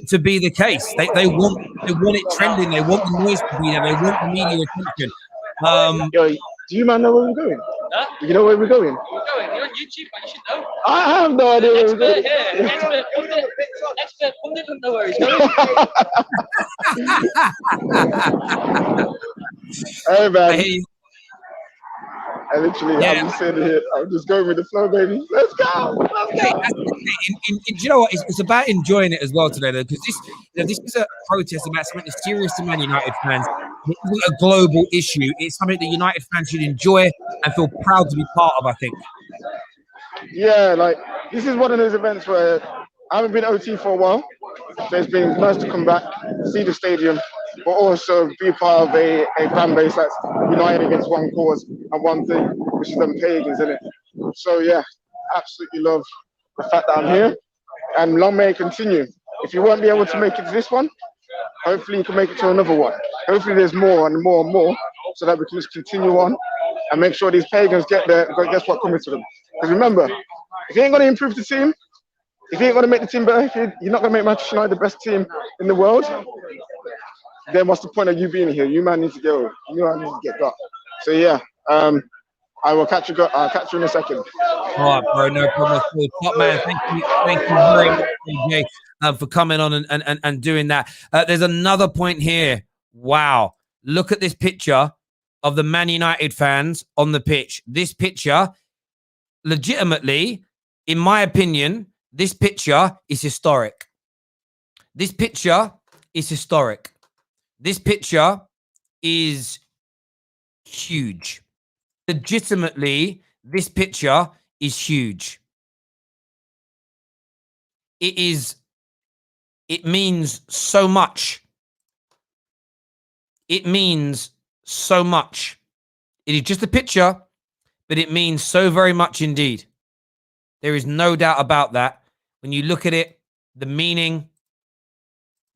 to be the case. They want it trending. They want the noise to be there. They want the media attention. Yo, do you man know where we're going? Huh? You know where we're going? We're going. You're on YouTube, man. You should know. I have no idea where we're going. Expert pundit doesn't know where he's going. Hey, man. Hey, I literally, Yeah. I'm just sitting here. I'm just going with the flow, baby. Let's go. Let's Hey, go. do you know what? It's about enjoying it as well today, though, because this is a protest about something that's serious to Man United fans. It isn't a global issue. It's something that United fans should enjoy and feel proud to be part of, I think. Yeah, like, this is one of those events where I haven't been OT for a while. So it's been nice to come back, see the stadium, but also be part of a fan base that's united against one cause and one thing, which is them pagans, innit? So yeah, absolutely love the fact that I'm here, and long may it continue. If you won't be able to make it to this one, hopefully you can make it to another one. Hopefully there's more and more and more, so that we can just continue on and make sure these pagans get guess what coming to them. Because remember, if you ain't gonna improve the team, if you ain't gonna make the team better, if you're not gonna make Manchester United the best team in the world, then what's the point of you being here? You man need to go. You man need to get got. So yeah, I will catch you. I'll catch you in a second. All right, bro, no problem at all. Top man, thank you very much, AJ, for coming on and doing that. There's another point here. Wow, look at this picture of the Man United fans on the pitch. This picture, legitimately, in my opinion, this picture is historic. This picture is historic. This picture is huge. Legitimately, this picture is huge. It means so much. It means so much. It is just a picture, but it means so very much indeed. There is no doubt about that. When you look at it, the meaning,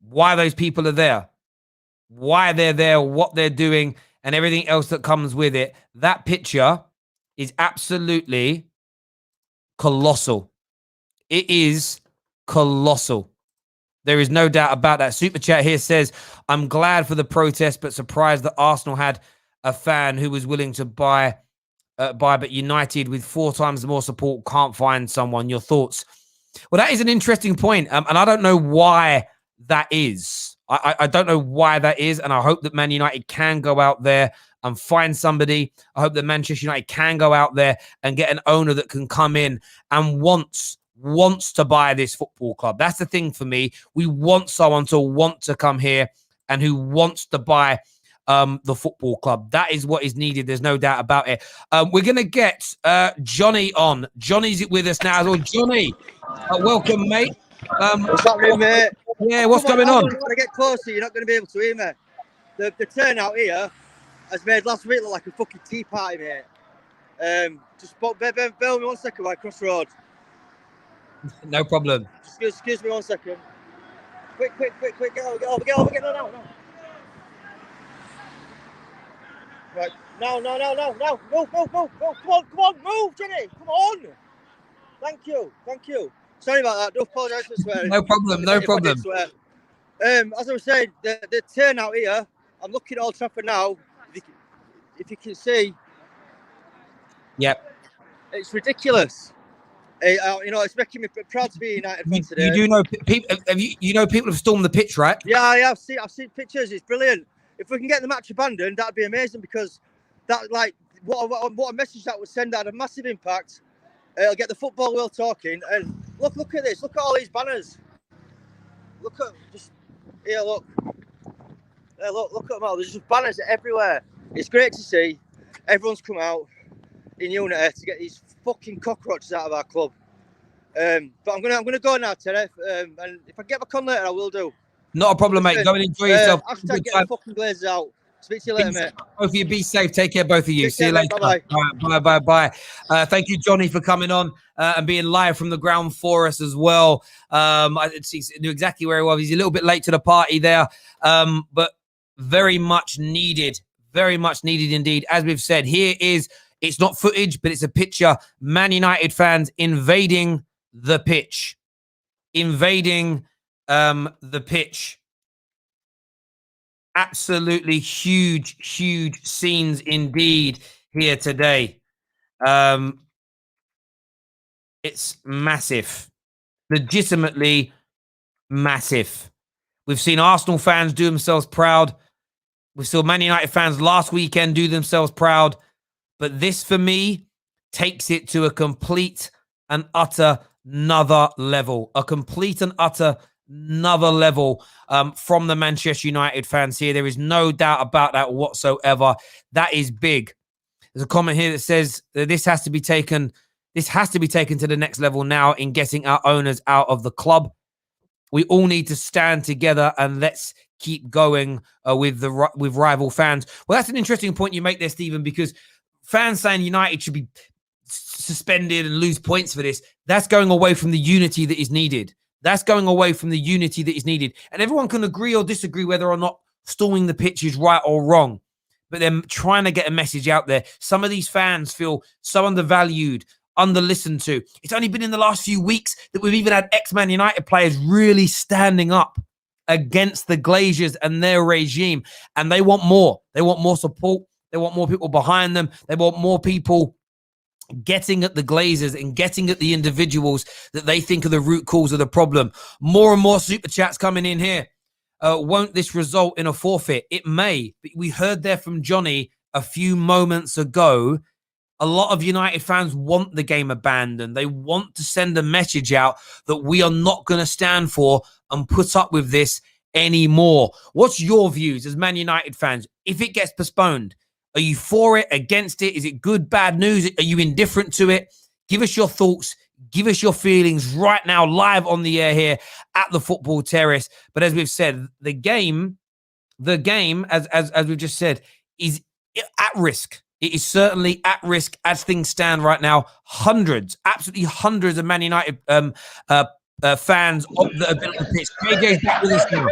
why those people are there, why they're there, what they're doing, and everything else that comes with it, that picture is absolutely colossal. It is colossal. There is no doubt about that. Super Chat here says, I'm glad for the protest, but surprised that Arsenal had a fan who was willing to buy, but United with 4 times more support can't find someone. Your thoughts? Well, that is an interesting point, and I don't know why that is. I don't know why that is, and I hope that Man United can go out there and find somebody. I hope that Manchester United can go out there and get an owner that can come in and wants to buy this football club. That's the thing for me. We want someone to want to come here and who wants to buy the football club. That is what is needed. There's no doubt about it. We're going to get Johnny on. Johnny's with us now as well. Johnny, welcome, mate. What's happening, mate? Yeah, what's going on? If you want to get closer, you're not going to be able to hear me. The turnout here has made last week look like a fucking tea party, mate. Just bear me 1 second while I cross the road. No problem. Just excuse me 1 second. Quick, get over, no. Right, no, move, come on, move, Johnny, come on. Thank you. Sorry about that, don't apologise for swearing. No problem. As I was saying, the turnout here, I'm looking at Old Trafford now, if you can see. Yep. It's ridiculous. It's making me proud to be a United fan today. You do know people. People have stormed the pitch, right? Yeah, I've seen pictures. It's brilliant. If we can get the match abandoned, that'd be amazing, because that, like, what a message that would send. That had a massive impact. It'll get the football world talking. And look at this. Look at all these banners. Look at look at them all. There's just banners everywhere. It's great to see everyone's come out in unity to get these fucking cockroaches out of our club. But I'm gonna go now, Terry. And if I get back on later, I will do. Not a problem, mate. Go and enjoy yourself. Hashtag get the fucking Glazers out. Speak to you later, mate. Both of you be safe. Take care, both of you. Take See you care, later. mate. Bye-bye. Bye. Thank you, Johnny, for coming on and being live from the ground for us as well. I knew exactly where he was. He's a little bit late to the party there, but very much needed. Very much needed indeed. As we've said, it's not footage, but it's a picture. Man United fans invading the pitch. Invading the pitch. Absolutely huge scenes indeed here today. It's massive. Legitimately massive. We've seen Arsenal fans do themselves proud. We saw Man United fans last weekend do themselves proud. But this, for me, takes it to a complete and utter another level. A complete and utter another level from the Manchester United fans here. There is no doubt about that whatsoever. That is big. There's a comment here that says that this has to be taken to the next level now in getting our owners out of the club. We all need to stand together and let's keep going with rival fans. Well, that's an interesting point you make there, Stephen, because fans saying United should be suspended and lose points for this, that's going away from the unity that is needed. That's going away from the unity that is needed. And everyone can agree or disagree whether or not storming the pitch is right or wrong. But they're trying to get a message out there. Some of these fans feel so undervalued, under-listened to. It's only been in the last few weeks that we've even had ex-Man United players really standing up against the Glazers and their regime. And they want more. They want more support. They want more people behind them. They want more people getting at the Glazers and getting at the individuals that they think are the root cause of the problem. More and more super chats coming in here. Won't this result in a forfeit? It may. But we heard there from Johnny a few moments ago. A lot of United fans want the game abandoned. They want to send a message out that we are not going to stand for and put up with this anymore. What's your views as Man United fans? If it gets postponed, are you for it, against it? Is it good, bad news? Are you indifferent to it? Give us your thoughts. Give us your feelings right now, live on the air here at the Football Terrace. But as we've said, the game, as we've just said, is at risk. It is certainly at risk as things stand right now. Absolutely hundreds of Man United fans that have been on the pitch. KJ's back with us now.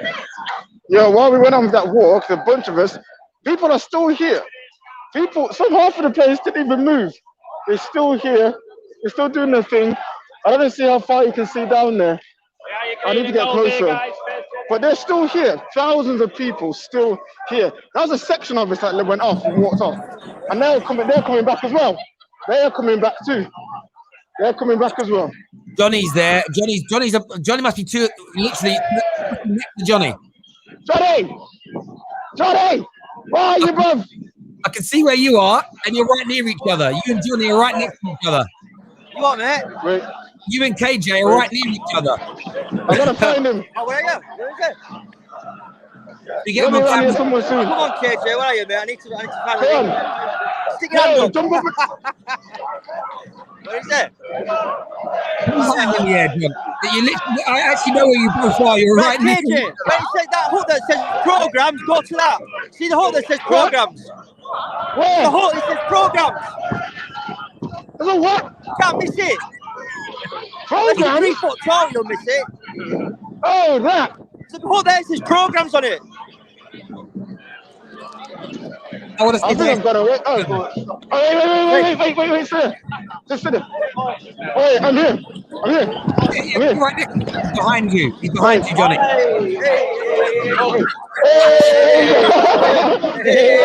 Yeah, while we went on that walk, a bunch of us, people are still here. Half of the players didn't even move. They're still here. They're still doing their thing. I don't see how far you can see down there. I need to get closer. But they're still here. Thousands of people still here. That was a section of us that went off and walked off. And they're coming back as well. They are coming back too. They're coming back as well. Johnny's there. Johnny must be literally next to Johnny. Johnny! Where are you, bruv? I can see where you are, and you're right near each other. You and Johnny are right next to each other. You what, mate? Wait. You and KJ are right near each other. I gotta find him. Oh, where are you? Where is it? You get him on Come camera. on, KJ, where are you, mate? I need to find Come him. Stick your hand up. Jump up. Where is it? Yeah, John. I actually know where you both are. You're right near KJ, when you say that hook that says programs, go to that. See the hook that says programs? Where? The hook that says programs. There's a what? You can't miss it. Programs? That's 3 foot tall, you'll miss it. Oh, that. So the hook there says programs on it. I want to I think I've got to wait. Oh, wait, sir. Just sit there. Oh, wait, I'm here. He's right next. He's behind you. He's behind you, Johnny. There they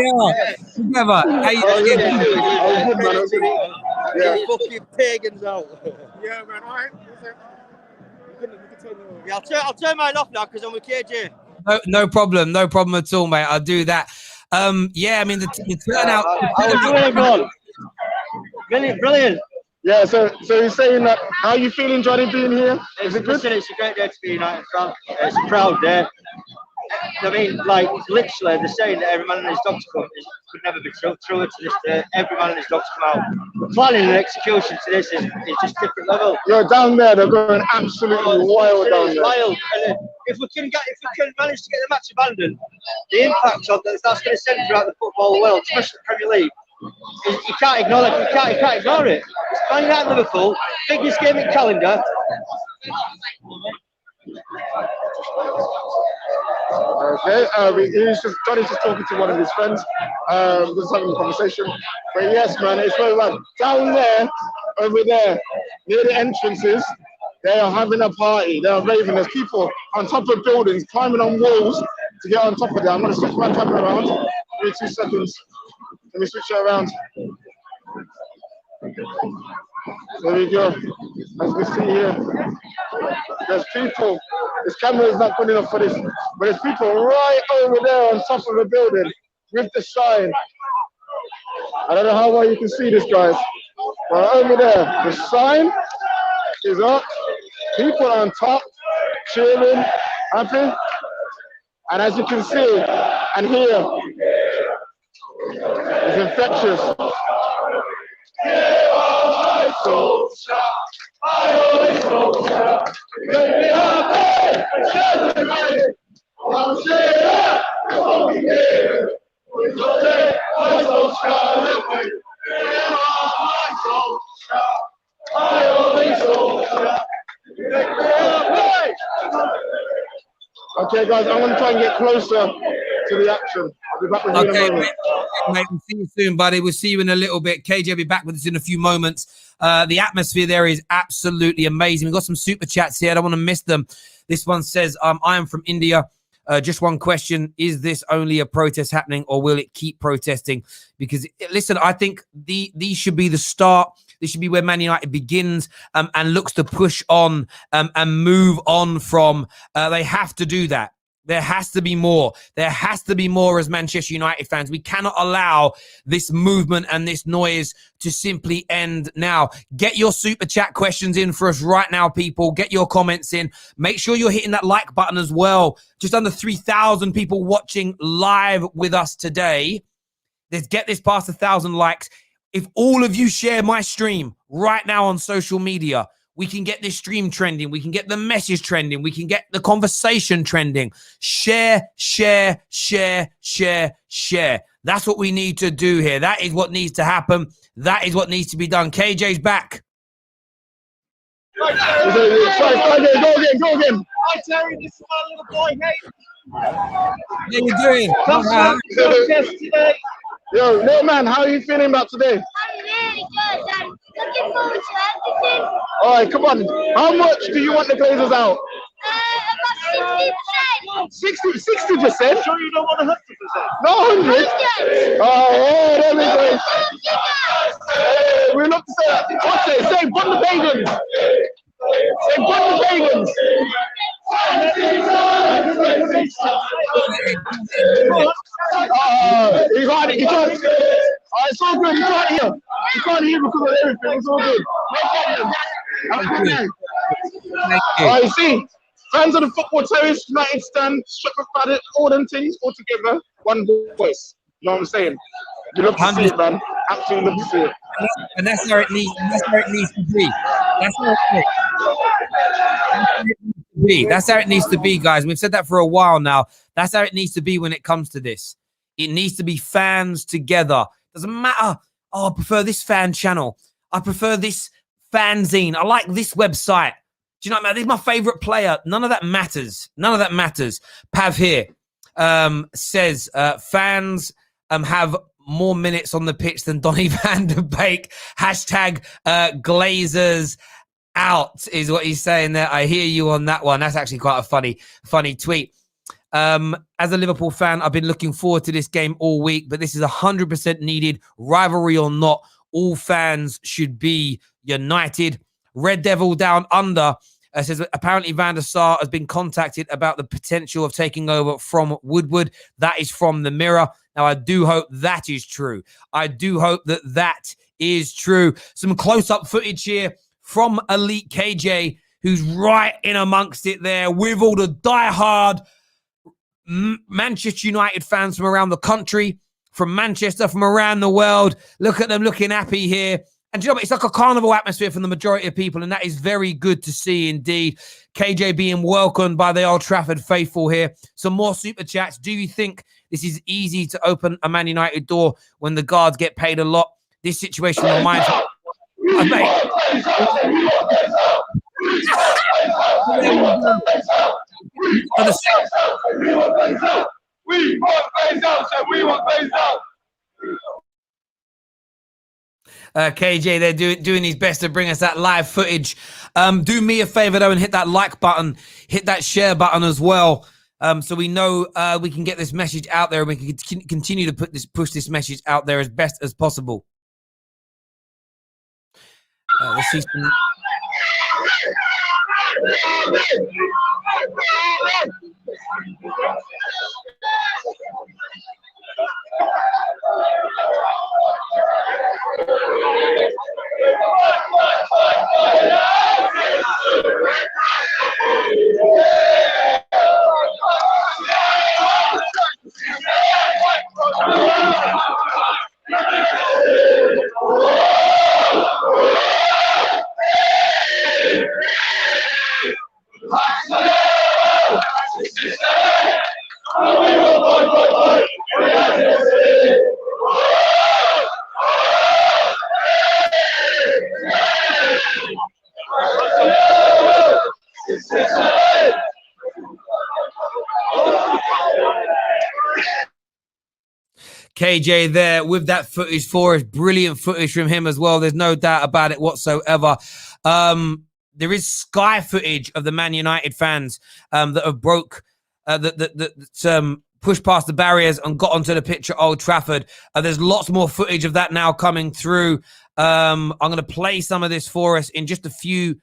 are. Together. How you doing? Yeah, fucking pagans out. Yeah, man, all right. Yeah, I'll turn mine off now because I'm with KJ. No problem at all, mate. I'll do that. Yeah, I mean the turnout. Brilliant. Yeah, so he's saying that. How are you feeling, Johnny, being here? Is it good? Listen, it's a great day to be United fan. It's a proud day. I mean, like, literally, they're saying that every man and his dog to come could never be true to this day. Every man and his dog to come out. The planning and execution to this is just different level. You're down there, they're going absolutely wild down there. Wild. And if we can manage to get the match abandoned, the impact of that's going to send throughout the football world, especially the Premier League, you can't ignore it. You can't ignore it. It's Man United Liverpool, biggest game in calendar. Okay, Johnny's just talking to one of his friends, just having a conversation. But yes, man, it's very well. Down there, over there, near the entrances, they are having a party. They are raving. There's people on top of buildings, climbing on walls to get on top of that. I'm going to switch my camera around. Give me 2 seconds. Let me switch it around. There we go. As we see here, there's people. This camera is not good enough for this, but there's people right over there on top of the building with the sign. I don't know how well you can see this, guys, but over there, the sign is up. People on top, cheering, happy, and as you can see and hear, it's infectious. Okay, guys, I want to try and get closer to the action. I'll be back with you in a moment. Mate, we'll see you soon, buddy. We'll see you in a little bit. KJ will be back with us in a few moments. The atmosphere there is absolutely amazing. We've got some super chats here. I don't want to miss them. This one says, I am from India. Just one question. Is this only a protest happening or will it keep protesting? Because, listen, I think these should be the start. This should be where Man United begins and looks to push on and move on from. They have to do that. There has to be more. There has to be more as Manchester United fans. We cannot allow this movement and this noise to simply end now. Get your super chat questions in for us right now, people. Get your comments in. Make sure you're hitting that like button as well. Just under 3,000 people watching live with us today. Let's get this past 1,000 likes. If all of you share my stream right now on social media, we can get this stream trending. We can get the message trending. We can get the conversation trending. Share, share, share, share, share. That's what we need to do here. That is what needs to happen. That is what needs to be done. KJ's back. Sorry, go again. Hi, Terry. This is my little boy, hey. How you doing? Protest today. Yo, little man, how are you feeling about today? I'm really good. I'm looking forward to everything. All right, come on. How much do you want the Glazers out? About 60%. 60%? Sure you don't want 100%? No, 100. Oh, yeah, there we go. Hey, we look to say, what's it? Say, bun the pagans. Say, bun the pagans. You can't. It's all good. You can't hear. You can't hear because of everything. It's all good. No problem. You see, fans of the football terrorists, United stand, Trafford Fadder, all them things all together, one voice. You know what I'm saying? You love to see it, man. Absolutely love to see it. And that's where it needs. That's where it needs to be. That's where it needs to be. That's how it needs to be, guys. We've said that for a while now. That's how it needs to be when it comes to this. It needs to be fans together. Doesn't matter. Oh, I prefer this fan channel. I prefer this fanzine. I like this website. Do you know what I mean? This is my favorite player. None of that matters. None of that matters. Pav here says fans have more minutes on the pitch than Donny van de Beek. Hashtag Glazers out is what he's saying there. I hear you on that one. That's actually quite a funny tweet. As a Liverpool fan, I've been looking forward to this game all week, but this is 100% needed. Rivalry or not, all fans should be united. Red Devil Down Under says apparently Van der Sar has been contacted about the potential of taking over from Woodward. That is from the Mirror. Now, I do hope that is true. I do hope that that is true. Some close-up footage here from Elite KJ, who's right in amongst it there with all the die-hard Manchester United fans from around the country, from Manchester, from around the world. Look at them looking happy here. And you know what? It's like a carnival atmosphere from the majority of people, and that is very good to see indeed. KJ being welcomed by the Old Trafford faithful here. Some more super chats. Do you think this is easy to open a Man United door when the guards get paid a lot? This situation reminds me. We want phase out, sir. We want phase out. KJ, they're doing his best to bring us that live footage. Do me a favor though and hit that like button, hit that share button as well, so we know we can get this message out there and we can continue to push this message out there as best as possible. Let's see some... KJ there with that footage for us. Brilliant footage from him as well. There's no doubt about it whatsoever. There is Sky footage of the Man United fans that have pushed past the barriers and got onto the pitch at Old Trafford. There's lots more footage of that now coming through. I'm going to play some of this for us in just a few.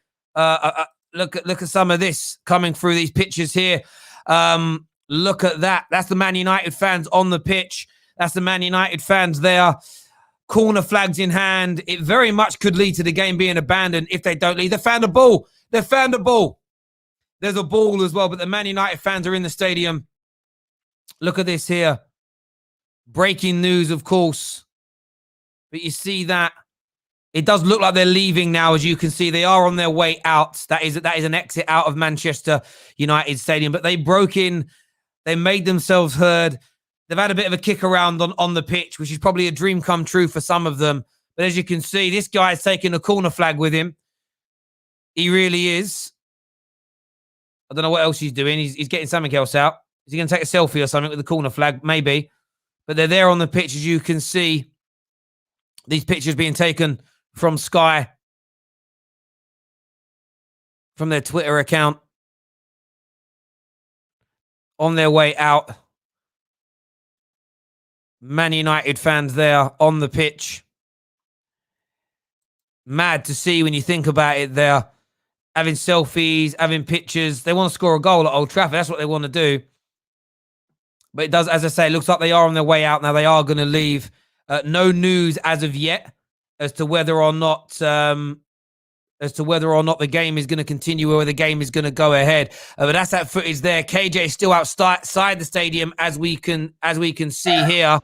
Look at some of this coming through these pictures here. Look at that. That's the Man United fans on the pitch. That's the Man United fans there. Corner flags in hand. It very much could lead to the game being abandoned if they don't leave. They found a ball. They found a ball. There's a ball as well, but the Man United fans are in the stadium. Look at this here. Breaking news, of course. But you see that. It does look like they're leaving now, as you can see. They are on their way out. That is an exit out of Manchester United Stadium. But they broke in. They made themselves heard. They've had a bit of a kick around on the pitch, which is probably a dream come true for some of them. But as you can see, this guy's taking a corner flag with him. He really is. I don't know what else he's doing. He's getting something else out. Is he going to take a selfie or something with the corner flag? Maybe. But they're there on the pitch, as you can see. These pictures being taken from Sky, from their Twitter account, on their way out. Man United fans there on the pitch. Mad to see when you think about it there. Having selfies, having pictures. They want to score a goal at Old Trafford. That's what they want to do. But it does, as I say, it looks like they are on their way out now. They are going to leave. No news as of yet as to whether or not the game is going to continue or the game is going to go ahead. But that's that footage there. KJ is still outside the stadium, as we can see here.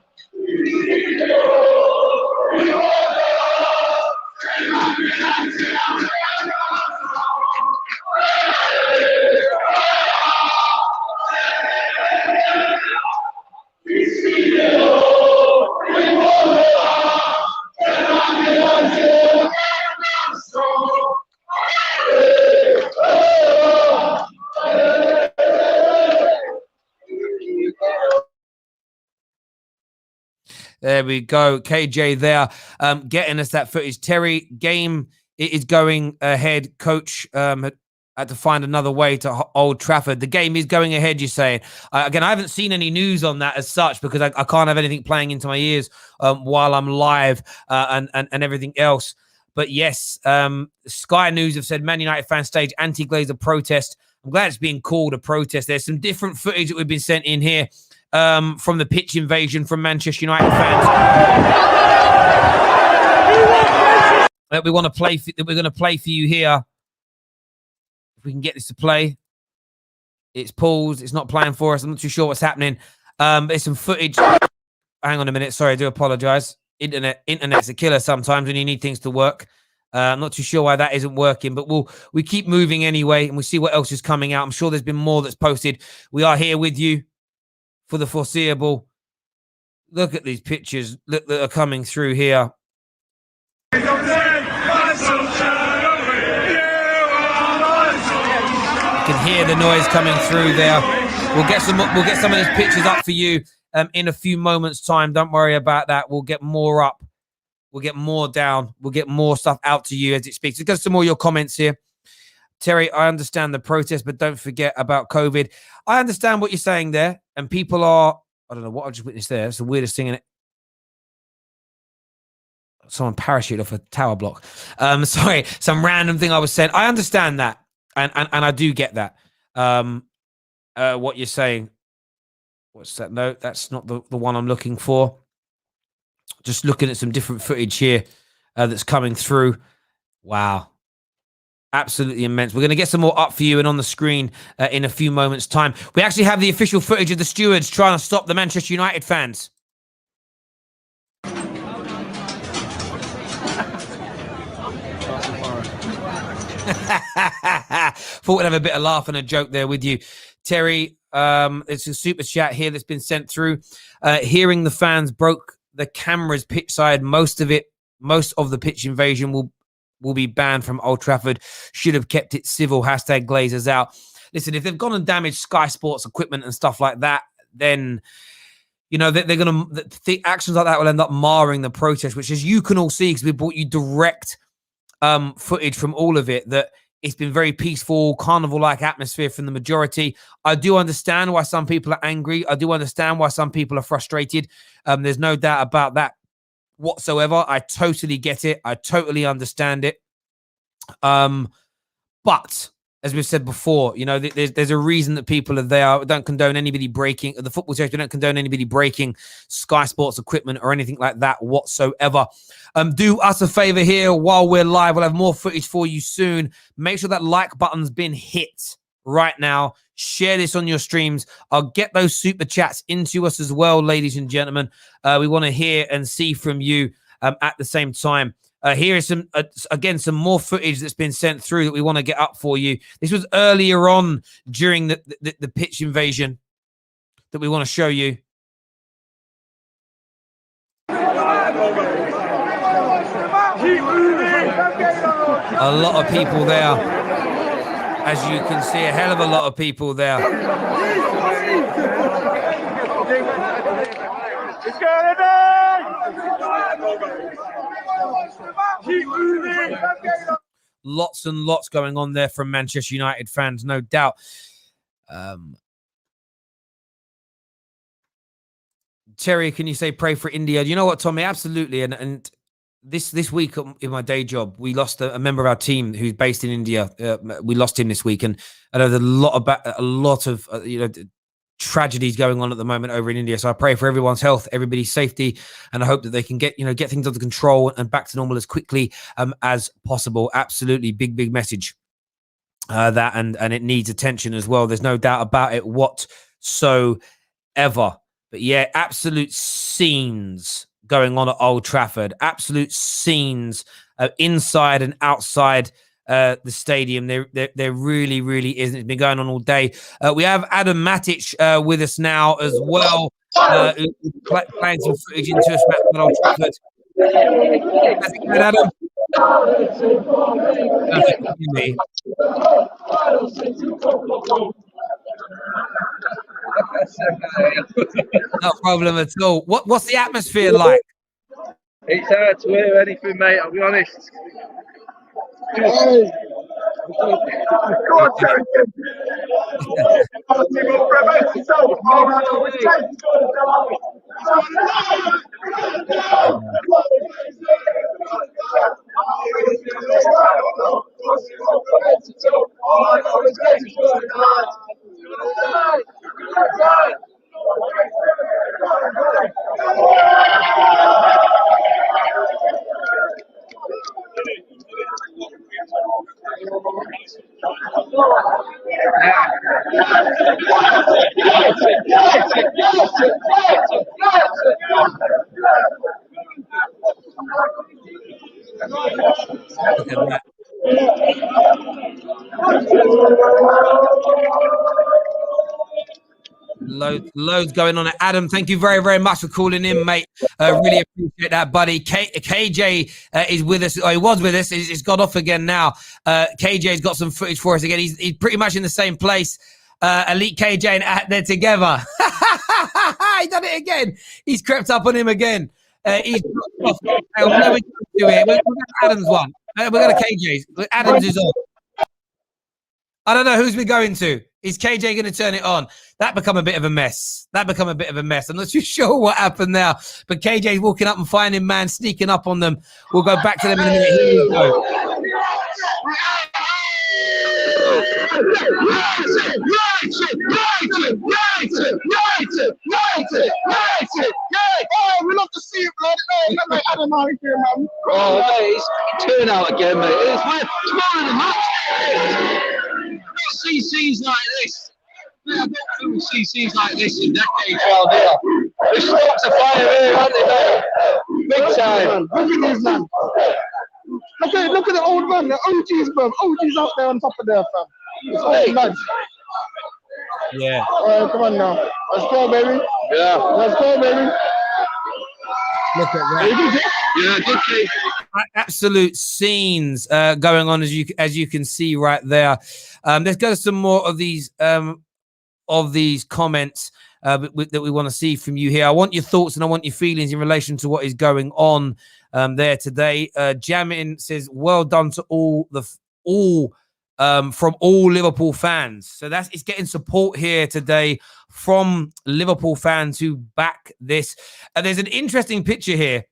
There we go. KJ there getting us that footage. Terry, game is going ahead. Coach had to find another way to Old Trafford. The game is going ahead, you're saying. Again, I haven't seen any news on that as such because I can't have anything playing into my ears while I'm live and everything else. But yes, Sky News have said Man United fans stage anti-Glazer protest. I'm glad it's being called a protest. There's some different footage that we've been sent in here. From the pitch invasion from Manchester United fans that we're going to play for you here. If we can get this to play. It's paused. It's not playing for us. I'm not too sure what's happening. There's some footage. Hang on a minute. Sorry, I do apologize. Internet's a killer sometimes when you need things to work. I'm not too sure why that isn't working, but we keep moving anyway, and we see what else is coming out. I'm sure there's been more that's posted. We are here with you for the foreseeable. Look at these pictures that are coming through here. You can hear the noise coming through there. We'll get some of these pictures up for you in a few moments' time. Don't worry about that. We'll get more up. We'll get more down. We'll get more stuff out to you as it speaks. Let's get some more of your comments here. Terry, I understand the protest, but don't forget about COVID. I understand what you're saying there. And people are, I don't know what I just witnessed there. It's the weirdest thing in it. Someone parachuted off a tower block. Sorry, some random thing I was saying. I understand that. And I do get that. What you're saying. What's that? No, that's not the one I'm looking for. Just looking at some different footage here that's coming through. Wow. Absolutely immense. We're going to get some more up for you and on the screen in a few moments' time. We actually have the official footage of the stewards trying to stop the Manchester United fans. Thought we'd have a bit of laugh and a joke there with you. Terry, it's a super chat here that's been sent through. Hearing the fans broke the cameras pitch side. Most of the pitch invasion will be banned from Old Trafford. Should have kept it civil. Hashtag Glazers out. Listen, if they've gone and damaged Sky Sports equipment and stuff like that, then you know they're going to the actions like that will end up marring the protest, which, as you can all see, because we brought you direct footage from all of it, that it's been very peaceful, carnival-like atmosphere from the majority. I do understand why some people are angry. I do understand why some people are frustrated. There's no doubt about that whatsoever. I totally get it. I totally understand it. But as we've said before, you know, there's a reason that people are there. We don't condone anybody breaking the football sector. We don't condone anybody breaking Sky Sports equipment or anything like that whatsoever. Do us a favor here while we're live. We'll have more footage for you soon. Make sure that like button's been hit right now. Share this on your streams. I'll get those super chats into us as well, ladies and gentlemen. We want to hear and see from you at the same time. Here is some, again, some more footage that's been sent through that we want to get up for you. This was earlier on during the pitch invasion that we want to show you. A lot of people there. As you can see, a hell of a lot of people there. Lots and lots going on there from Manchester United fans, no doubt. Terry, can you say pray for India? You know what, Tommy? Absolutely. And this week in my day job, we lost a member of our team who's based in India. We lost him this week, and there's a lot of tragedies going on at the moment over in India. So I pray for everyone's health, everybody's safety, and I hope that they can get things under control and back to normal as quickly as possible. Absolutely, big message that, and it needs attention as well. There's no doubt about it whatsoever. But yeah, absolute scenes going on at Old Trafford. Absolute scenes inside and outside the stadium. There really isn't. It's been going on all day. We have Adam Matic with us now as well, playing some footage into us back at Old Trafford. How's it going, Adam? No problem at all. What's the atmosphere like? It's hard to hear anything, mate, I'll be honest. Look at that. Loads going on. Adam, thank you very, very much for calling in, mate. Really appreciate that, buddy. KJ is with us. He was with us. He's got off again now. KJ's got some footage for us again. He's pretty much in the same place. Elite KJ and they're together. He done it again. He's crept up on him again. He's off. Where are we going to here? We're going to Adam's one. We're going to KJ's. Adam's is on. I don't know who's we going to. Is KJ going to turn it on? That become a bit of a mess. I'm not too sure what happened now. But KJ's walking up and finding man, sneaking up on them. We'll go back to them in a minute. Here we go. Oh, we love to see it, blood. Hey, Adam out here, man. Oh, mate, it's turn out again, mate. It's more than match. See scenes like this. I don't see scenes like this in decades around here. They stoked a fire here, haven't they, mate? Big time. Look at this, man. Look at the old man, the OGs, bro. OGs out there on top of there, fam. It's all lads. Yeah. All right, come on now. Let's go, baby. Yeah. Let's go, baby. Look at that. Yeah, good thing. Absolute scenes going on as you can see right there. Let's go to some more of these comments that we want to see from you here. I want your thoughts and I want your feelings in relation to what is going on there today. Jamin says, "Well done to from all Liverpool fans." So it's getting support here today from Liverpool fans who back this. There's an interesting picture here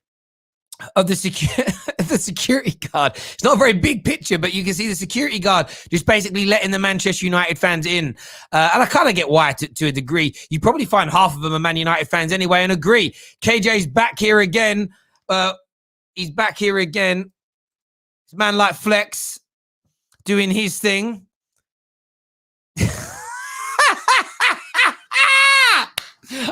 of the security guard. It's not a very big picture, but you can see the security guard just basically letting the Manchester United fans in. And I kind of get why to a degree. You probably find half of them are Man United fans anyway and agree. KJ's back here again. He's back here again. It's man like Flex doing his thing.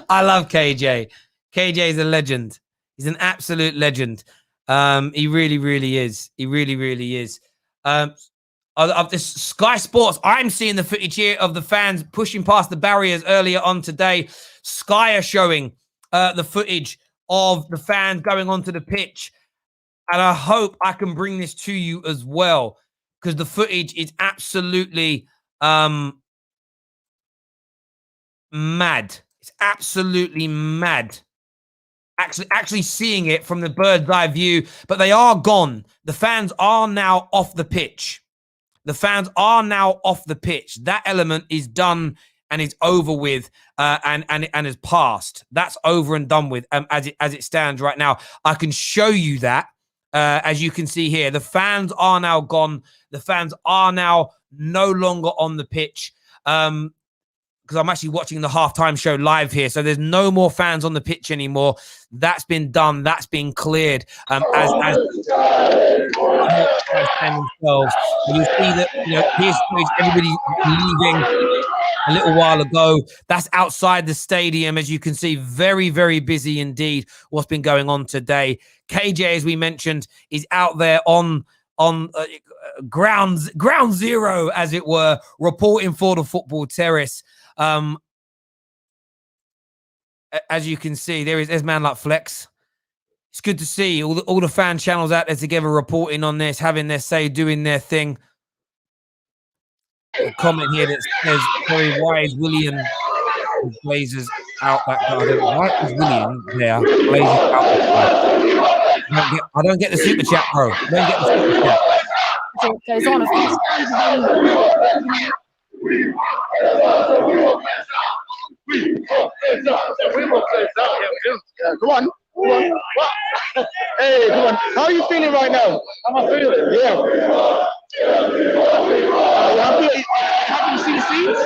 I love KJ. KJ is a legend. He's an absolute legend. He really, really is. He really, really is. Of this Sky Sports, I'm seeing the footage here of the fans pushing past the barriers earlier on today. Sky are showing the footage of the fans going onto the pitch. And I hope I can bring this to you as well, because the footage is absolutely mad. It's absolutely mad. Actually seeing it from the bird's eye view, but they are gone. The fans are now off the pitch. The fans are now off the pitch. That element is done and is over with, and is past. That's over and done with as it stands right now. I can show you that, as you can see here. The fans are now gone. The fans are now no longer on the pitch. Because I'm actually watching the halftime show live here. So there's no more fans on the pitch anymore. That's been done. That's been cleared. As themselves. And you see that, here's everybody leaving a little while ago. That's outside the stadium, as you can see. Very, very busy indeed. What's been going on today? KJ, as we mentioned, is out there on ground zero, as it were, reporting for the Football Terrace. As you can see, there's man like Flex. It's good to see all the fan channels out there together reporting on this, having their say, doing their thing. A comment here that says, "Sorry, why is William Blazers out that garden? Why is William there? Blazers out that garden?" I don't get the super chat, bro. I don't get the super chat. Goes on. Come on. Hey, come on. How are you feeling right now? How am I feeling? Yeah. Happy to see the scenes.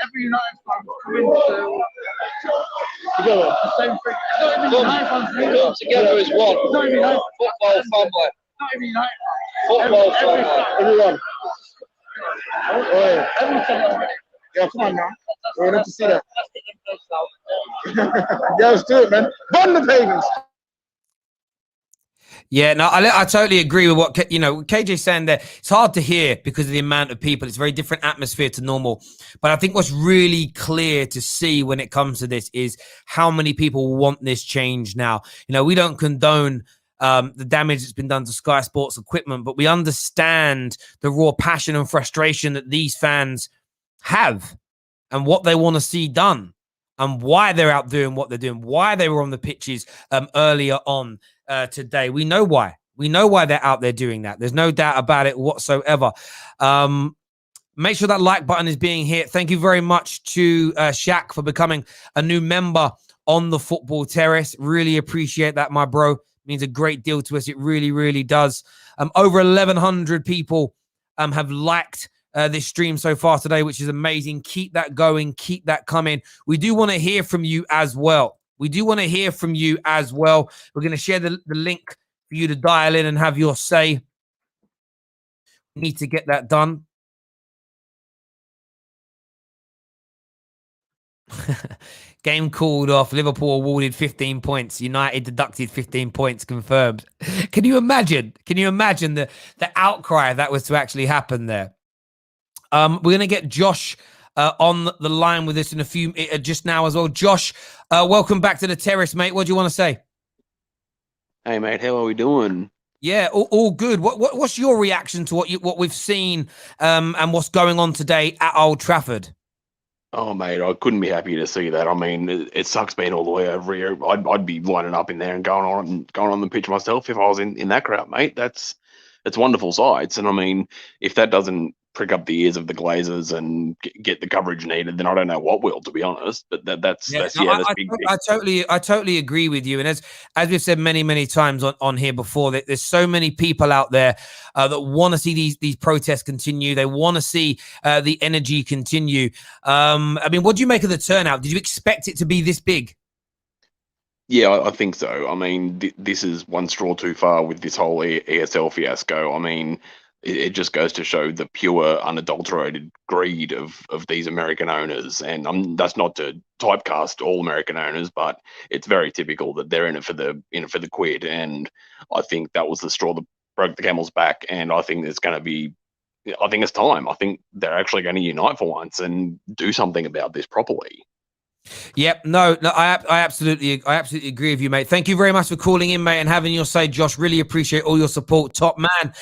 Every United fan coming Together. the same thing. Not even United fans. Come together as one. Not even United. Football family. Not even United. Football family. Everyone. Everything. Yeah, come on now. We want to see that. Yeah, let's do it, man. Burn the pagans. Yeah, no, I totally agree with what KJ's saying there. It's hard to hear because of the amount of people. It's a very different atmosphere to normal. But I think what's really clear to see when it comes to this is how many people want this change now. We don't condone the damage that's been done to Sky Sports equipment, but we understand the raw passion and frustration that these fans have and what they want to see done and why they're out doing what they're doing, why they were on the pitches earlier on today. We know why. We know why they're out there doing that. There's no doubt about it whatsoever. Make sure that like button is being hit. Thank you very much to Shaq for becoming a new member on the Football Terrace. Really appreciate that, my bro. Means a great deal to us. It really, really does. Over 1,100 people have liked this stream so far today, which is amazing. Keep that going. Keep that coming. We do want to hear from you as well. We're going to share the link for you to dial in and have your say. Need to get that done. Game called off. Liverpool awarded 15 points. United deducted 15 points. Confirmed. Can you imagine the outcry that was to actually happen there? We're going to get Josh on the line with us in a few just now as well. Josh, welcome back to the terrace, mate. What do you want to say? Hey, mate. How are we doing? Yeah, all good. What's your reaction to what we've seen and what's going on today at Old Trafford? Oh, mate, I couldn't be happier to see that. I mean, it sucks being all the way over here. I'd be lining up in there and going on the pitch myself if I was in that crowd, mate. It's wonderful sights. And I mean, if that doesn't prick up the ears of the Glazers and get the coverage needed, then I don't know what will, to be honest. But that's big. I totally agree with you. And as we've said many times on here before, that there's so many people out there that want to see these protests continue. They want to see the energy continue. I mean, what do you make of the turnout? Did you expect it to be this big? Yeah, I think so. I mean, this is one straw too far with this whole ESL fiasco. I mean, it just goes to show the pure, unadulterated greed of these American owners. And that's not to typecast all American owners, but it's very typical that they're in it for the quid. And I think that was the straw that broke the camel's back. And I think it's time. I think they're actually going to unite for once and do something about this properly. Yep, no, I absolutely agree with you, mate. Thank you very much for calling in, mate, and having your say, Josh. Really appreciate all your support, top man.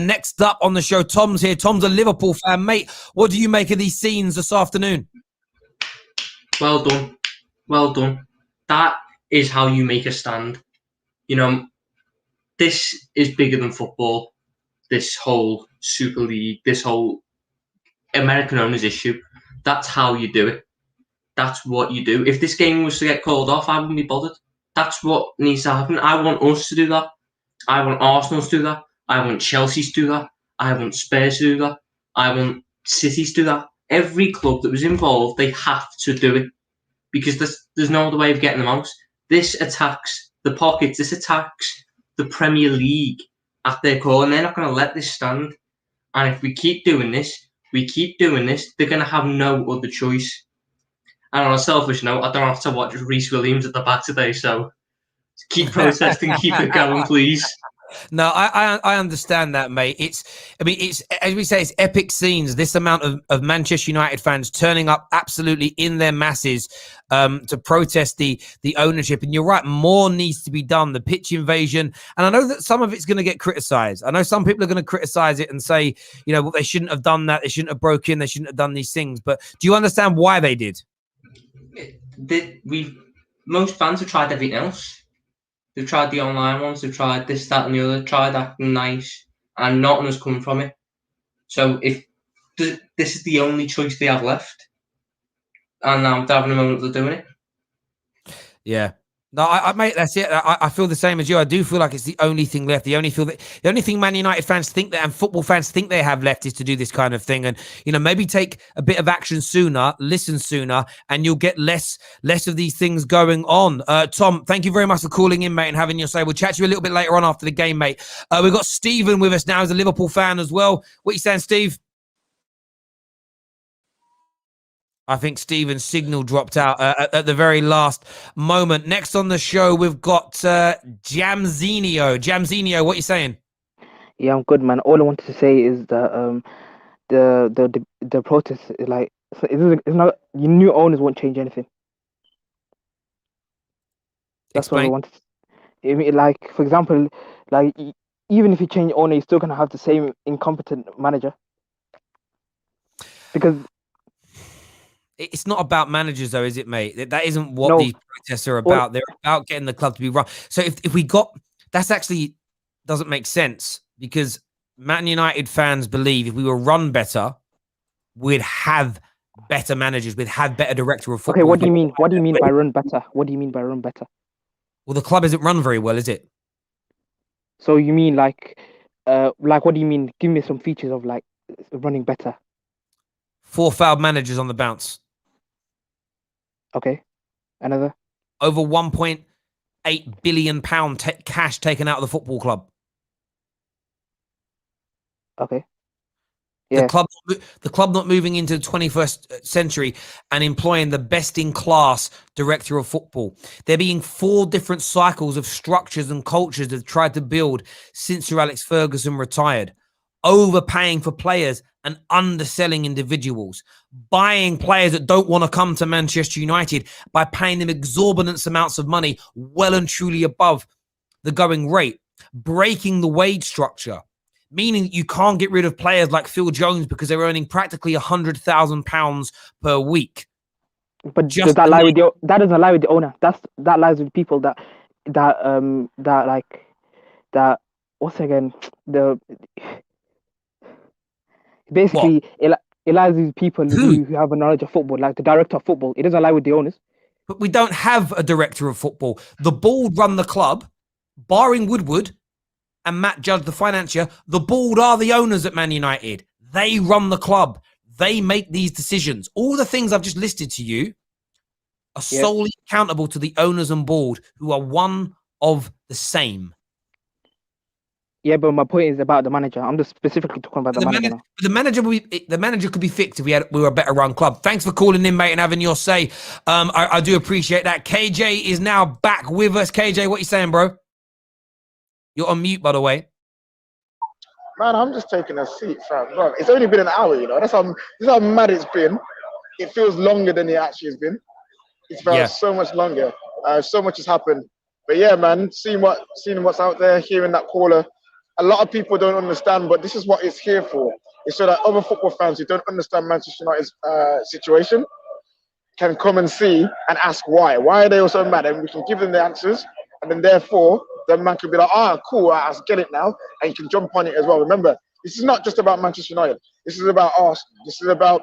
Next up on the show, Tom's here. Tom's a Liverpool fan, mate. What do you make of these scenes this afternoon? Well done. That is how you make a stand. This is bigger than football. This whole Super League, this whole American owners issue. That's how you do it. That's what you do. If this game was to get called off, I wouldn't be bothered. That's what needs to happen. I want us to do that. I want Arsenal to do that. I want Chelsea to do that. I want Spurs to do that. I want City to do that. Every club that was involved, they have to do it because there's no other way of getting them out. This attacks the pockets. This attacks the Premier League at their core, and they're not going to let this stand. And if we keep doing this, they're going to have no other choice. And on a selfish note, I don't have to watch Reece Williams at the back today, so keep protesting, keep it going, please. No, I understand that, mate. It's as we say, it's epic scenes. This amount of Manchester United fans turning up absolutely in their masses to protest the ownership. And you're right, more needs to be done. The pitch invasion, and I know that some of it's going to get criticised. I know some people are going to criticise it and say, they shouldn't have done that. They shouldn't have broke in. They shouldn't have done these things. But do you understand why they did? Most fans have tried everything else. They've tried the online ones. They've tried this, that, and the other. Tried acting nice, and nothing has come from it. So if this is the only choice they have left, and now they're having a moment they're doing it. Yeah. No, mate, that's it. I feel the same as you. I do feel like it's the only thing left. The only thing Man United fans think that and football fans think they have left is to do this kind of thing. And, maybe take a bit of action sooner, listen sooner, and you'll get less of these things going on. Tom, thank you very much for calling in, mate, and having your say. We'll chat to you a little bit later on after the game, mate. We've got Stephen with us now as a Liverpool fan as well. What are you saying, Steve? I think Steven's signal dropped out at the very last moment. Next on the show, we've got Jamzinho. Jamzinho, what are you saying? Yeah, I'm good, man. All I wanted to say is that the protest is like it's not. Your new owners won't change anything. That's what I Explain. wanted. I mean, like for example, like even if you change owner, you're still gonna have the same incompetent manager. Because it's not about managers, though, is it, mate? That isn't what no, these protests are about. They're about getting the club to be run. So if we got that's actually doesn't make sense because Man United fans believe if we were run better, we'd have better managers, we'd have better director of football. Okay, what do you mean? What do you mean by run better? What do you mean by run better? Well, the club isn't run very well, is it? So you mean like what do you mean? Give me some features of like running better. 4 failed managers on the bounce. Okay, another. Over £1.8 billion cash taken out of the football club. Okay. Yeah. The club not moving into the 21st century and employing the best in class director of football. There being 4 different cycles of structures and cultures they've tried to build since Sir Alex Ferguson retired. Overpaying for players and underselling individuals. Buying players that don't want to come to Manchester United by paying them exorbitant amounts of money, well and truly above the going rate. Breaking the wage structure. Meaning you can't get rid of players like Phil Jones because they're earning practically £100,000 per week. But does that lie with that doesn't lie with the owner. That lies with people that what's again basically it lies with people who have a knowledge of football, like the director of football. It doesn't lie with the owners. But we don't have a director of football. The board run the club, barring Woodward and Matt Judge, the financier. The board are the owners at Man United. They run the club. They make these decisions. All the things I've just listed to you are solely accountable to the owners and board, who are one of the same. Yeah, but my point is about the manager. I'm just specifically talking about the manager now. The manager could be fixed if we were a better run club. Thanks for calling in, mate, and having your say. I do appreciate that. KJ is now back with us. KJ, what you saying, bro? You're on mute, by the way. Man, I'm just taking a seat, fam. Bro, it's only been an hour, you know. That's how mad it's been. It feels longer than it actually has been. It's felt so much longer. So much has happened. But yeah, man, seeing what's out there, hearing that caller. A lot of people don't understand, but this is what it's here for. It's so that other football fans who don't understand Manchester United's situation can come and see and ask why. Why are they all so mad? And we can give them the answers. And then therefore, the man could be like, cool, I get it now. And you can jump on it as well. Remember, this is not just about Manchester United. This is about Arsenal. This is about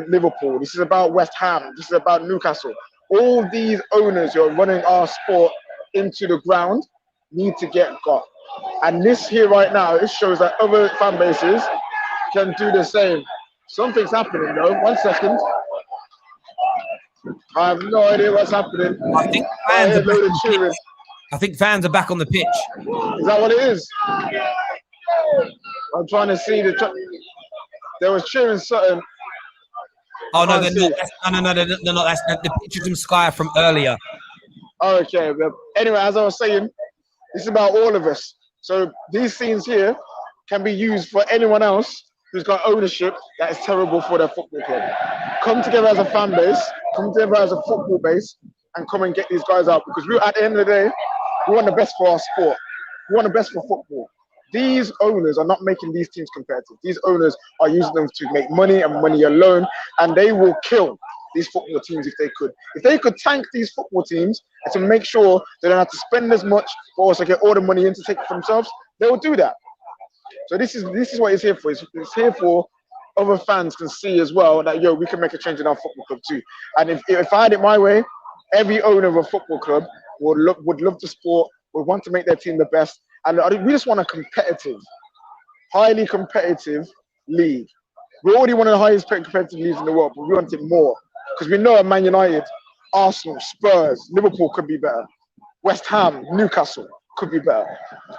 Liverpool. This is about West Ham. This is about Newcastle. All these owners who are running our sport into the ground need to get got. And this here right now, it shows that other fan bases can do the same. Something's happening though. 1 second. I have no idea what's happening. I think fans are back on the pitch. Is that what it is? I'm trying to see there was cheering something. Oh no, they're not. They're not. That's the pictures from Sky from earlier. Okay, but anyway, as I was saying, it's about all of us. So these scenes here can be used for anyone else who's got ownership that is terrible for their football club. Come together as a fan base, come together as a football base, and come and get these guys out. Because at the end of the day, we want the best for our sport. We want the best for football. These owners are not making these teams competitive. These owners are using them to make money and money alone, and they will kill these football teams if they could. If they could tank these football teams and to make sure they don't have to spend as much, but also get all the money in to take it for themselves, they will do that. So this is what it's here for. It's here for other fans can see as well that, we can make a change in our football club too. And if I had it my way, every owner of a football club would love the sport, would want to make their team the best. And we just want a competitive, highly competitive league. We already one of the highest competitive leagues in the world, but we want it more. Because we know at Man United, Arsenal, Spurs, Liverpool could be better. West Ham, Newcastle could be better.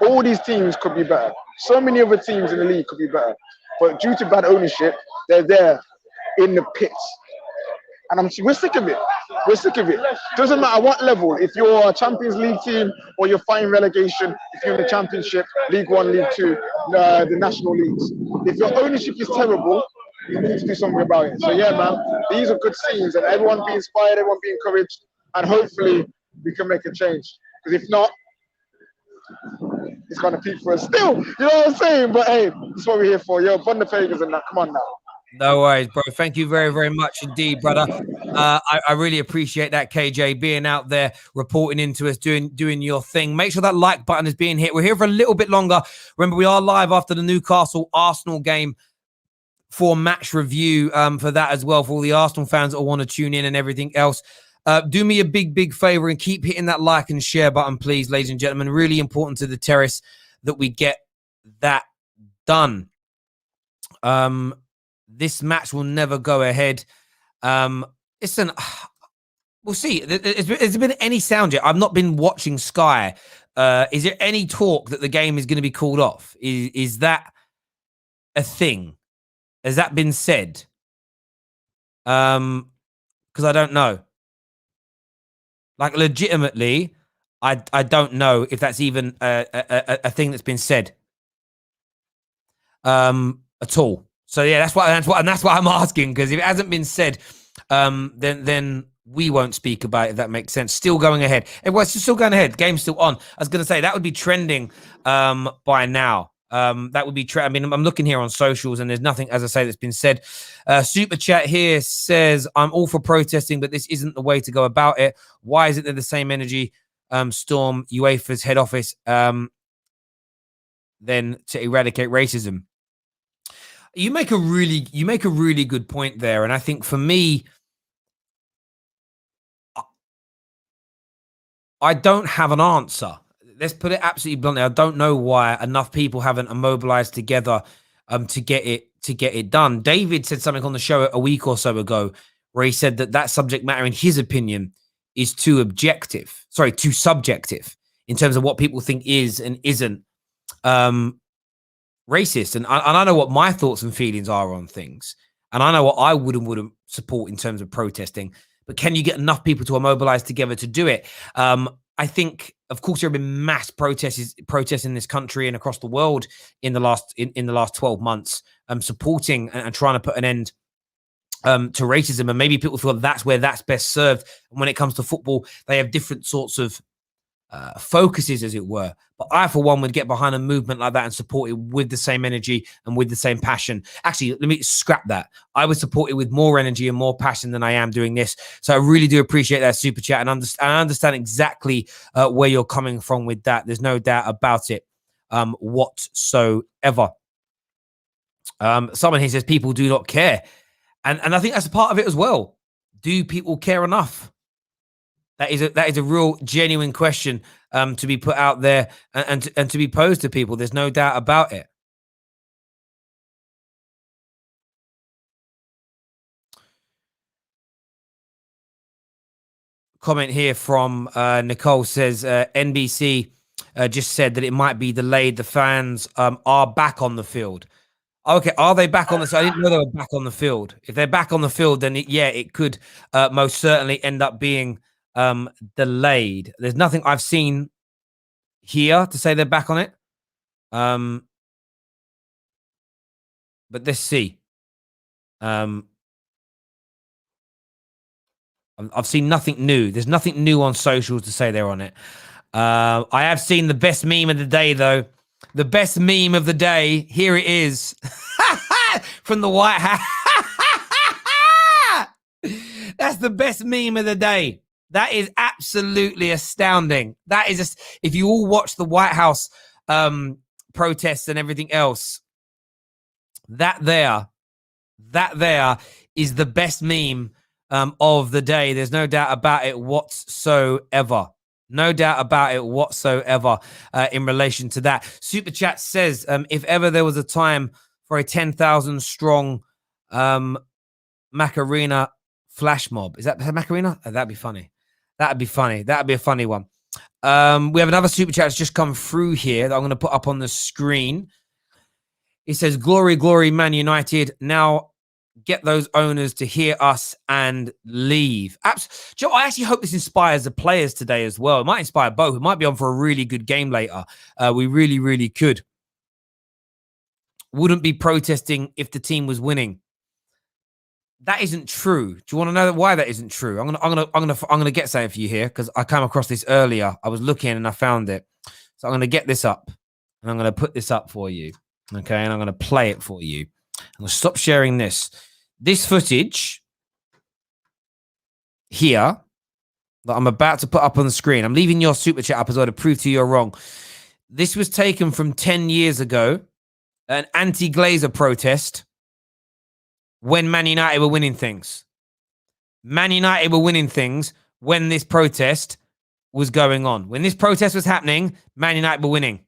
All these teams could be better. So many other teams in the league could be better. But due to bad ownership, they're there in the pits. And we're sick of it. We're sick of it. Doesn't matter what level. If you're a Champions League team or you're fighting relegation, if you're in the Championship, League One, League Two, the national leagues. If your ownership is terrible, you need to do something about it. So yeah, man, these are good scenes, and everyone be inspired, everyone be encouraged, and hopefully we can make a change. Because if not, it's gonna peak for us still. You know what I'm saying? But hey, that's what we're here for. Yo, bun the favours and that. Come on now. No worries, bro. Thank you very, very much indeed, brother. I really appreciate that, KJ, being out there, reporting into us, doing your thing. Make sure that like button is being hit. We're here for a little bit longer. Remember, we are live after the Newcastle-Arsenal game for match review for that as well, for all the Arsenal fans that want to tune in and everything else. Do me a big favor and keep hitting that like and share button, please, ladies and gentlemen. Really important to the terrace that we get that done. This match will never go ahead. Listen, we'll see. Has there been any sound yet? I've not been watching Sky. Is there any talk that the game is going to be called off? Is that a thing? Has that been said? Because I don't know. Like, legitimately, I don't know if that's even a thing that's been said at all. So yeah, that's why I'm asking, because if it hasn't been said, then we won't speak about it, if that makes sense. Still going ahead. It's still going ahead. Game's still on. I was going to say that would be trending by now. That would be I mean, I'm looking here on socials and there's nothing, as I say, that's been said. Super chat here says, I'm all for protesting, but this isn't the way to go about it. Why isn't there the same energy storm UEFA's head office then to eradicate racism? You make a really good point there, and I think for me, I don't have an answer. Let's put it absolutely bluntly. I don't know why enough people haven't mobilized together to get it done. David said something on the show a week or so ago where he said that subject matter, in his opinion, is too subjective in terms of what people think is and isn't racist. And I know what my thoughts and feelings are on things, and I know what I would and wouldn't support in terms of protesting. But can you get enough people to mobilize together to do it? I think, of course, there have been mass protests in this country and across the world in the last 12 months, supporting and trying to put an end to racism. And maybe people feel that's where that's best served. And when it comes to football, they have different sorts of focuses, as it were. But I, for one, would get behind a movement like that and support it with the same energy and with the same passion. Actually, let me scrap that. I would support it with more energy and more passion than I am doing this. So I really do appreciate that super chat, and I understand exactly where you're coming from with that. There's no doubt about it whatsoever. Someone here says people do not care, and I think that's a part of it as well. Do people care enough? That is a real genuine question to be put out there and to be posed to people. There's no doubt about it. Comment here from Nicole says NBC just said that it might be delayed. The fans are back on the field. Okay, are they back on the field? I didn't know they were back on the field. If they're back on the field, then it could most certainly end up being delayed. There's nothing I've seen here to say they're back on it. But let's see. I've seen nothing new. There's nothing new on socials to say they're on it. I have seen the best meme of the day, though. The best meme of the day. Here it is. From the White House. That's the best meme of the day. That is absolutely astounding. That is if you all watch the White House protests and everything else, that there is the best meme of the day. There's no doubt about it whatsoever. No doubt about it whatsoever in relation to that. Super Chat says, if ever there was a time for a 10,000 strong Macarena flash mob. Is that Macarena? Oh, that'd be funny. That'd be funny. That'd be a funny one. We have another super chat that's just come through here that I'm going to put up on the screen. It says, glory, glory, Man United. Now get those owners to hear us and leave. Joe, I actually hope this inspires the players today as well. It might inspire both. It might be on for a really good game later. We really, really could. Wouldn't be protesting if the team was winning. That isn't true. Do you want to know why that isn't true? I'm gonna get something for you here because I came across this earlier. I was looking and I found it. So I'm gonna get this up and I'm gonna put this up for you. Okay, and I'm gonna play it for you. I'm gonna stop sharing this. This footage here that I'm about to put up on the screen. I'm leaving your super chat up as well to prove to you you're wrong. This was taken from 10 years ago, an anti-Glazer protest when Man United were winning things. Man United were winning things when this protest was going on. When this protest was happening, Man United were winning.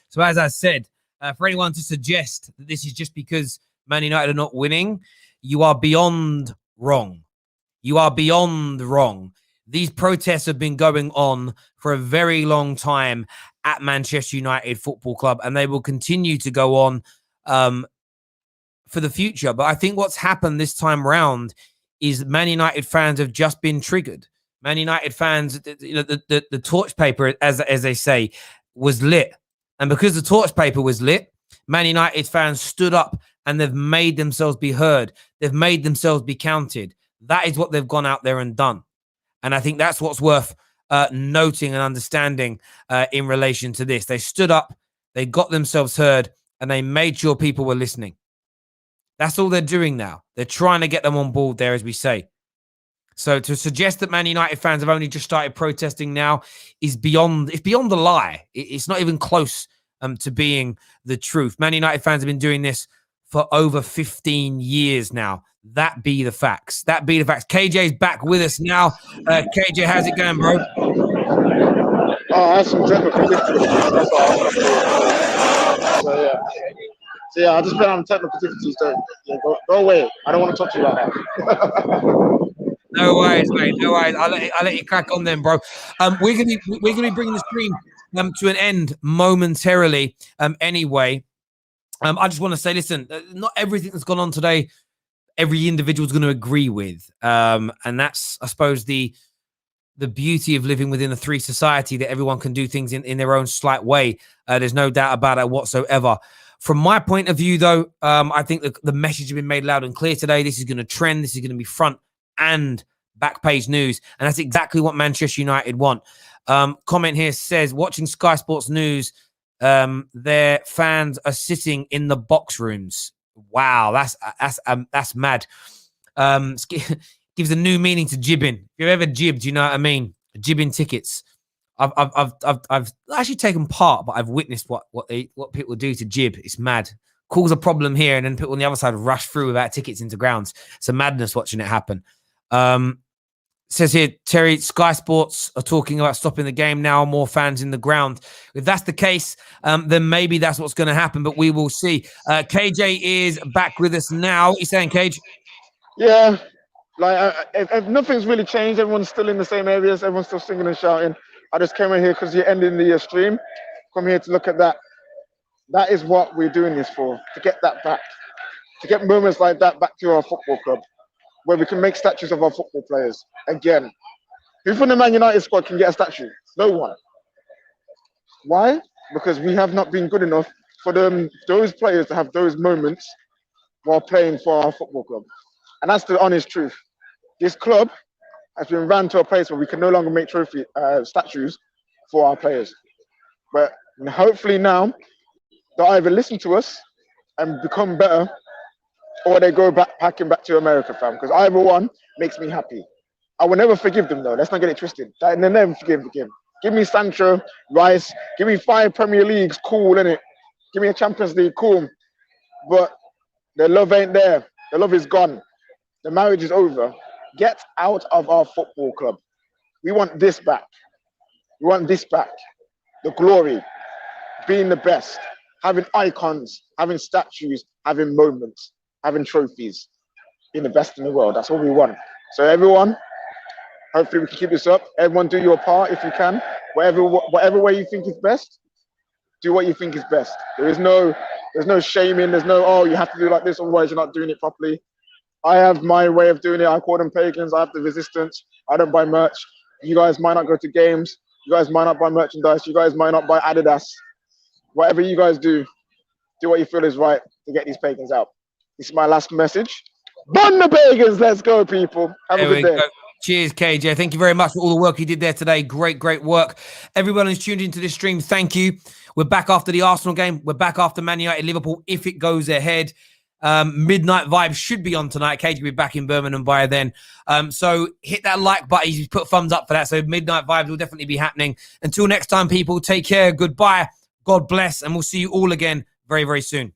So as I said, for anyone to suggest that this is just because Man United are not winning, you are beyond wrong. You are beyond wrong. These protests have been going on for a very long time at Manchester United Football Club, and they will continue to go on for the future. But I think what's happened this time round is Man United fans have just been triggered. Man United fans, the torch paper, as they say, was lit. And because the torch paper was lit, Man United fans stood up and they've made themselves be heard. They've made themselves be counted. That is what they've gone out there and done. And I think that's what's worth noting and understanding in relation to this. They stood up, they got themselves heard, and they made sure people were listening. That's all they're doing now. They're trying to get them on board there, as we say. So to suggest that Man United fans have only just started protesting now is beyond the lie. It's not even close to being the truth. Man United fans have been doing this for over 15 years now. That be the facts. That be the facts. KJ's back with us now. KJ, how's it going, bro? Oh, I have some technical difficulties. That's all. So yeah, I just been on technical difficulties. So yeah, go away. I don't want to talk to you about that. No worries, mate. No worries. I'll let you crack on then, bro. We're gonna be bringing the stream to an end momentarily. Anyway, I just want to say, listen, not everything that's gone on today, every individual's going to agree with, and that's, I suppose, the beauty of living within a free society, that everyone can do things in their own slight way. There's no doubt about it whatsoever. From my point of view, though, I think the message has been made loud and clear today. This is going to trend. This is going to be front and back page news, and that's exactly what Manchester United want. Comment here says, watching Sky Sports News, their fans are sitting in the box rooms. Wow, that's mad. Gives a new meaning to jibbing. If you've ever jibbed, you know what I mean. Jibbing tickets. I've actually taken part, but I've witnessed what people do to Jib. It's mad. Cause a problem here, and then people on the other side rush through without tickets into grounds. It's a madness watching it happen. Says here, Terry, Sky Sports are talking about stopping the game now, more fans in the ground. If that's the case, then maybe that's what's going to happen, but we will see. KJ is back with us now. What are you saying, Cage? Yeah, like if nothing's really changed, everyone's still in the same areas, everyone's still singing and shouting. I just came in here because you're ending the stream. Come here to look at that. That is what we're doing this for, to get that back, to get moments like that back to our football club, where we can make statues of our football players again. Who from the Man United squad can get a statue? No one. Why? Because we have not been good enough for those players to have those moments while playing for our football club. And that's the honest truth. This club has been ran to a place where we can no longer make statues for our players. But hopefully now, they'll either listen to us and become better, or they go packing back to America, fam. Because either one makes me happy. I will never forgive them, though. Let's not get it twisted. They never forgive. Give me Sancho, Rice. Give me 5 Premier Leagues. Cool, innit? Give me a Champions League. Cool. But the love ain't there. The love is gone. The marriage is over. Get out of our football club. We want this back. We want this back. The glory. Being the best. Having icons, having statues, having moments, having trophies, being the best in the world. That's all we want. So everyone, hopefully we can keep this up. Everyone do your part if you can. Whatever way you think is best, do what you think is best. There's no shaming. There's no, oh, you have to do like this, otherwise you're not doing it properly. I have my way of doing it. I call them pagans. I have the resistance. I don't buy merch. You guys might not go to games. You guys might not buy merchandise. You guys might not buy Adidas. Whatever you guys do what you feel is right to get these pagans out. This is my last message. Burn the pagans. Let's go, people. Have a good day. Cheers, KJ. Thank you very much for all the work you did there today. Great work. Everyone who's tuned into this stream, thank you. We're back after the Arsenal game. We're back after Man United Liverpool if it goes ahead. Midnight Vibes should be on tonight. KJ will be back in Birmingham by then. So hit that like button. He's put thumbs up for that. So Midnight Vibes will definitely be happening. Until next time, people, take care. Goodbye. God bless. And we'll see you all again very, very soon.